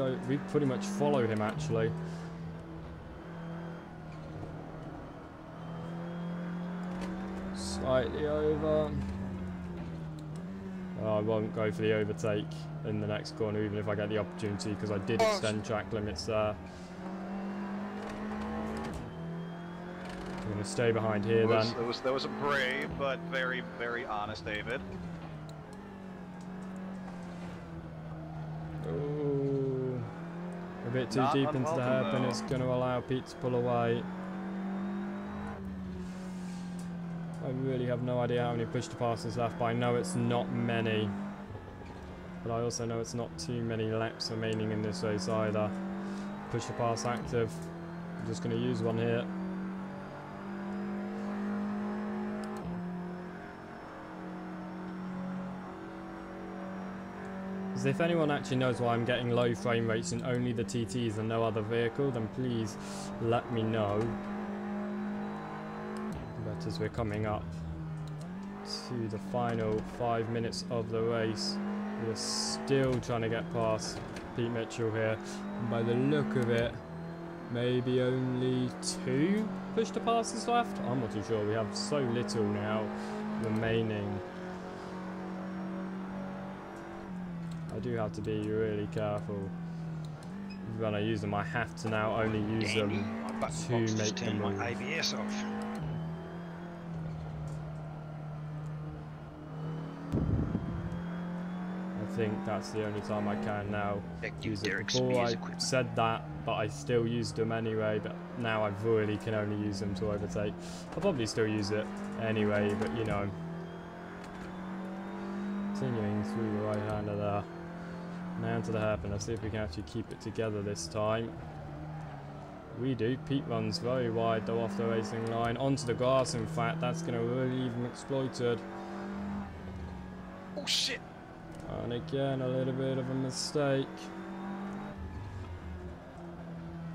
pretty much follow him actually. Slightly over. I won't go for the overtake in the next corner even if I get the opportunity because I did extend track limits there. I'm going to stay behind here then. That was a brave but very, very honest David. Ooh, a bit too deep into the hairpin. It's going to allow Pete to pull away. I really have no idea how many push to passes left, but I know it's not many. But I also know it's not too many laps remaining in this race either. Push to pass active. I'm just going to use one here. As if anyone actually knows why I'm getting low frame rates in only the TTs and no other vehicle, then please let me know. But as we're coming up to the final 5 minutes of the race, we're still trying to get past Pete Mitchell here. And by the look of it, maybe only 2 push to passes left? I'm not too sure. We have so little now remaining. I do have to be really careful when I use them. I have to now only use them to make them move. My ABS off. I think that's the only time I can now use it. Before I said that, but I still used them anyway, but now I really can only use them to overtake. I'll probably still use it anyway, but you know. Continuing through the right-hander there. Now to the hairpin. Let's see if we can actually keep it together this time. We do. Pete runs very wide though off the racing line. Onto the grass, in fact. That's going to really leave him exploited. Oh shit! And again, a little bit of a mistake.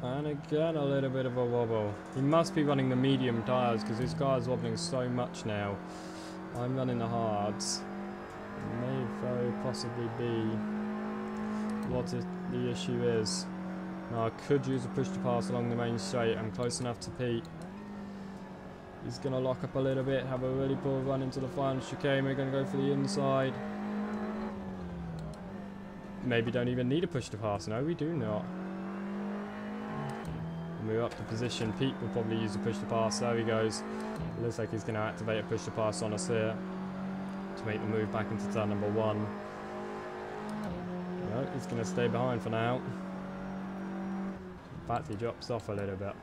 And again, a little bit of a wobble. He must be running the medium tyres because his car is wobbling so much now. I'm running the hards. It may very possibly be what the issue is. Now I could use a push to pass along the main straight. I'm close enough to Pete. He's going to lock up a little bit, have a really poor run into the final chicane. We're going to go for the inside. Maybe don't even need a push to pass. No, we do not. Move up to position. Pete will probably use a push to pass. There he goes. It looks like he's going to activate a push to pass on us here to make the move back into turn number 1. No, he's going to stay behind for now. In fact, he drops off a little bit.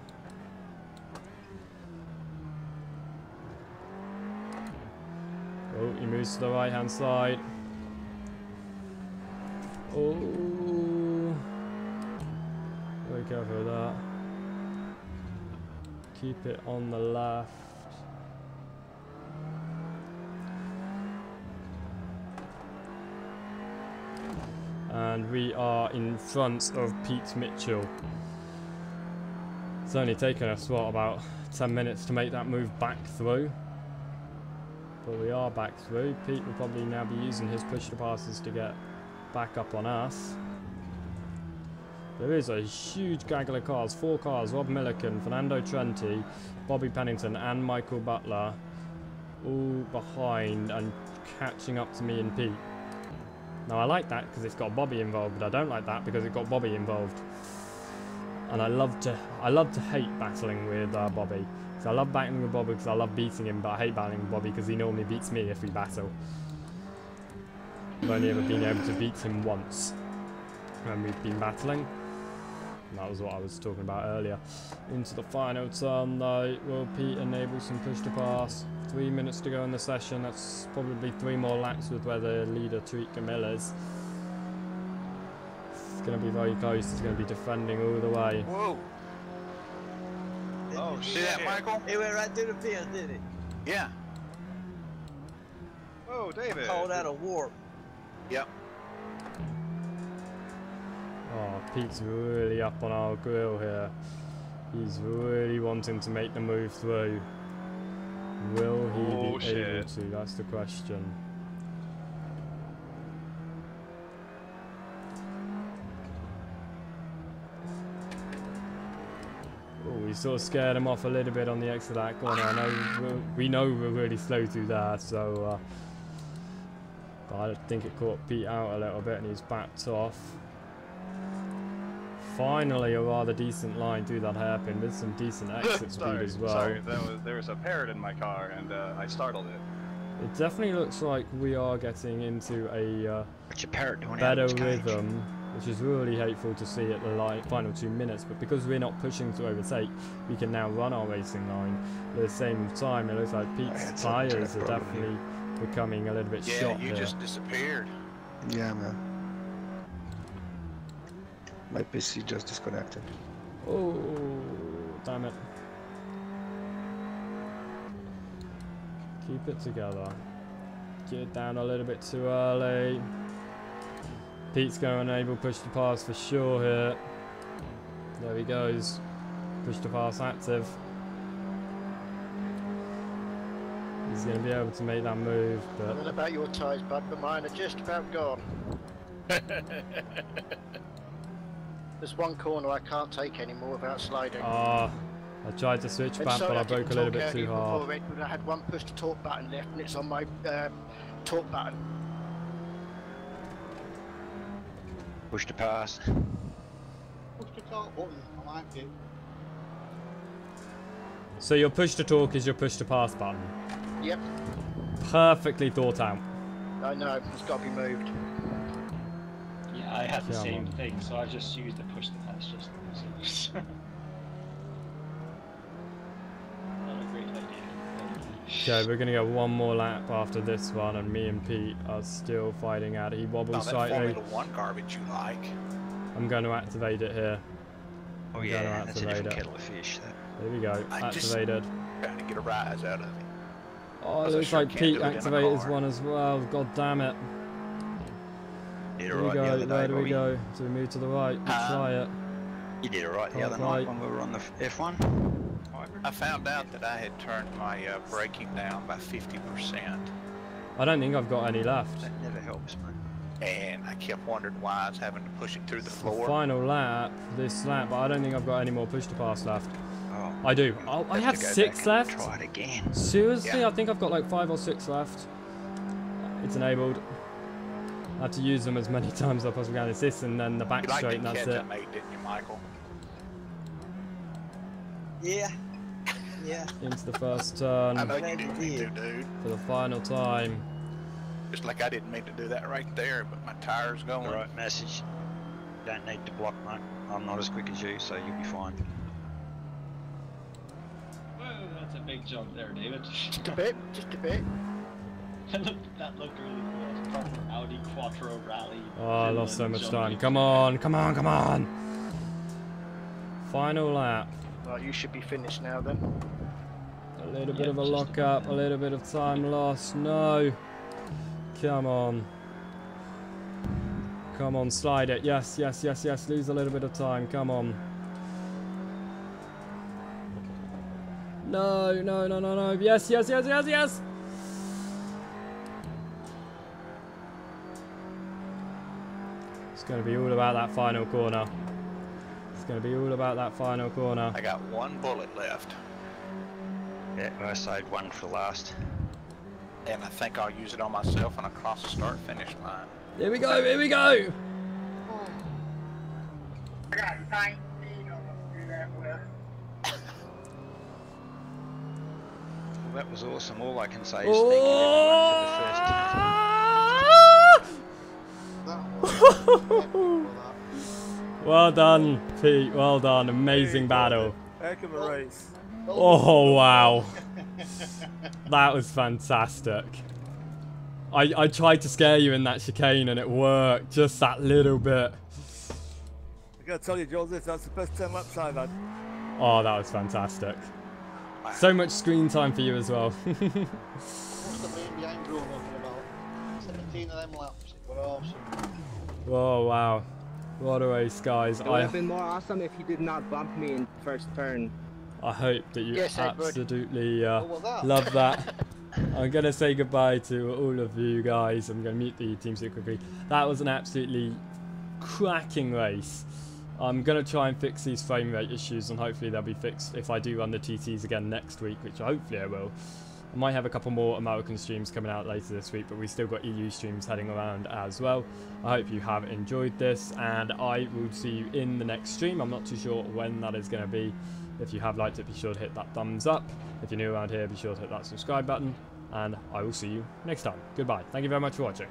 Oh, he moves to the right hand side. Oh, very careful with that. Keep it on the left. And we are in front of Pete Mitchell. It's only taken us, what, about 10 minutes to make that move back through. But we are back through. Pete will probably now be using his push to passes to get back up on us. There is a huge gaggle of cars, 4 cars, Rob Milliken, Fernando Trenti, Bobby Pennington and Michael Butler, all behind and catching up to me and Pete. Now I like that because it's got Bobby involved, but I don't like that because it got Bobby involved. And I love to hate battling with Bobby. So I love battling with Bobby because I love beating him, but I hate battling with Bobby because he normally beats me if we battle. I've only ever been able to beat him once when we've been battling. And that was what I was talking about earlier. Into the final turn though, will Pete enable some push to pass? 3 minutes to go in the session. That's probably 3 more laps with where the leader Treat Camille is. It's going to be very close. It's going to be defending all the way. Whoa! Oh, see that, Michael? He went right through the fence, didn't he? Yeah. Whoa, David! Called out a warp. Yep. Oh, Pete's really up on our grill here. He's really wanting to make the move through. Will he be able to? That's the question. Oh, we sort of scared him off a little bit on the exit of that corner. I know we know we're really slow through there, so but I think it caught Pete out a little bit and he's backed off. Finally, a rather decent line through that hairpin with some decent exit speed as well. Sorry, there was a parrot in my car and I startled it. It definitely looks like we are getting into a parrot doing better rhythm, which is really hateful to see at the final 2 minutes. But because we're not pushing to overtake, we can now run our racing line. At the same time, it looks like Pete's tyres are definitely becoming a little bit shot you here. just disappeared. Yeah, man. My PC just disconnected. Oh, damn it. Keep it together. Get it down a little bit too early. Pete's going to enable push to pass for sure here. There he goes. Push to pass active. He's going to be able to make that move, but... I don't know about your tyres, bud, but mine are just about gone. There's one corner I can't take anymore without sliding. I tried to switch back, but I broke a little bit too hard. I had one push to talk button left, and it's on my talk button. Push to pass. Push the talk button, I like it. So your push to talk is your push to pass button? Yep. Perfectly thought out. I know, it's got to be moved. Yeah, I had the same thing, so I just used the push to pass just Not a great idea. Okay, we're gonna go one more lap after this one, and me and Pete are still fighting out. He wobbles slightly. Formula 1 garbage you like. I'm going to activate it here. Oh yeah, that's a different kettle of fish. There we go, activated. Trying to get a rise out of it. Oh, it looks like Pete activated his one as well. God damn it. Did Here we go. Where do we go? Do we move to the right? Try it. You did alright the other night when we were on the F1. I found out that I had turned my braking down by 50%. I don't think I've got any left. That never helps, man. And I kept wondering why I was having to push it through the floor. Final lap, this lap, but I don't think I've got any more push to pass left. Oh, I do. I have 6 left. Try it again. Seriously, I think I've got like 5 or 6 left. It's enabled. I have to use them as many times as I possibly can. It's this and then the back straight, and that's it. I made, didn't you, Michael? Yeah. Yeah. Into the first turn. I know you didn't mean to, dude. For the final time. Just like I didn't mean to do that right there, but my tire's going. The right message. Don't need to block, mate. I'm not as quick as you, so you'll be fine. Whoa, that's a big jump there, David. Just a bit, just a bit. That looked really cool. That's proper Audi Quattro rally. Oh, I lost so much time. Come on, come on, come on. Final lap. Well, you should be finished now then. A little bit of a lock up, a little bit of time lost. No. Come on. Come on, slide it. Yes, yes, yes, yes. Lose a little bit of time. Come on. No, no, no, no, no. Yes, yes, yes, yes, yes. It's going to be all about that final corner. It's going to be all about that final corner. I got 1 bullet left. Yeah, I saved 1 for last. And I think I'll use it on myself when I cross the start-finish line. Here we go, here we go! I got 19 of them to do that with. Well, that was awesome. All I can say is thank you everyone for the first. Well done, Pete. Well done. Amazing battle. Heck of a race. Oh, wow. That was fantastic. I tried to scare you in that chicane and it worked. Just that little bit. I gotta tell you, Joseph, that's the best 10 laps I've had. Oh, that was fantastic. So much screen time for you as well. What's the main behind growing up in about 17 of them laps? It were awesome. Oh, wow. What a race, guys. It would have been more awesome if he did not bump me in first turn. I hope that you Yes, absolutely love that. I'm going to say goodbye to all of you guys. I'm going to mute the team super quickly. That was an absolutely cracking race. I'm going to try and fix these frame rate issues, and hopefully they'll be fixed if I do run the TTs again next week, which hopefully I will. I might have a couple more American streams coming out later this week, but we still got EU streams heading around as well. I hope you have enjoyed this, and I will see you in the next stream. I'm not too sure when that is going to be. If you have liked it, be sure to hit that thumbs up. If you're new around here, be sure to hit that subscribe button, and I will see you next time. Goodbye. Thank you very much for watching.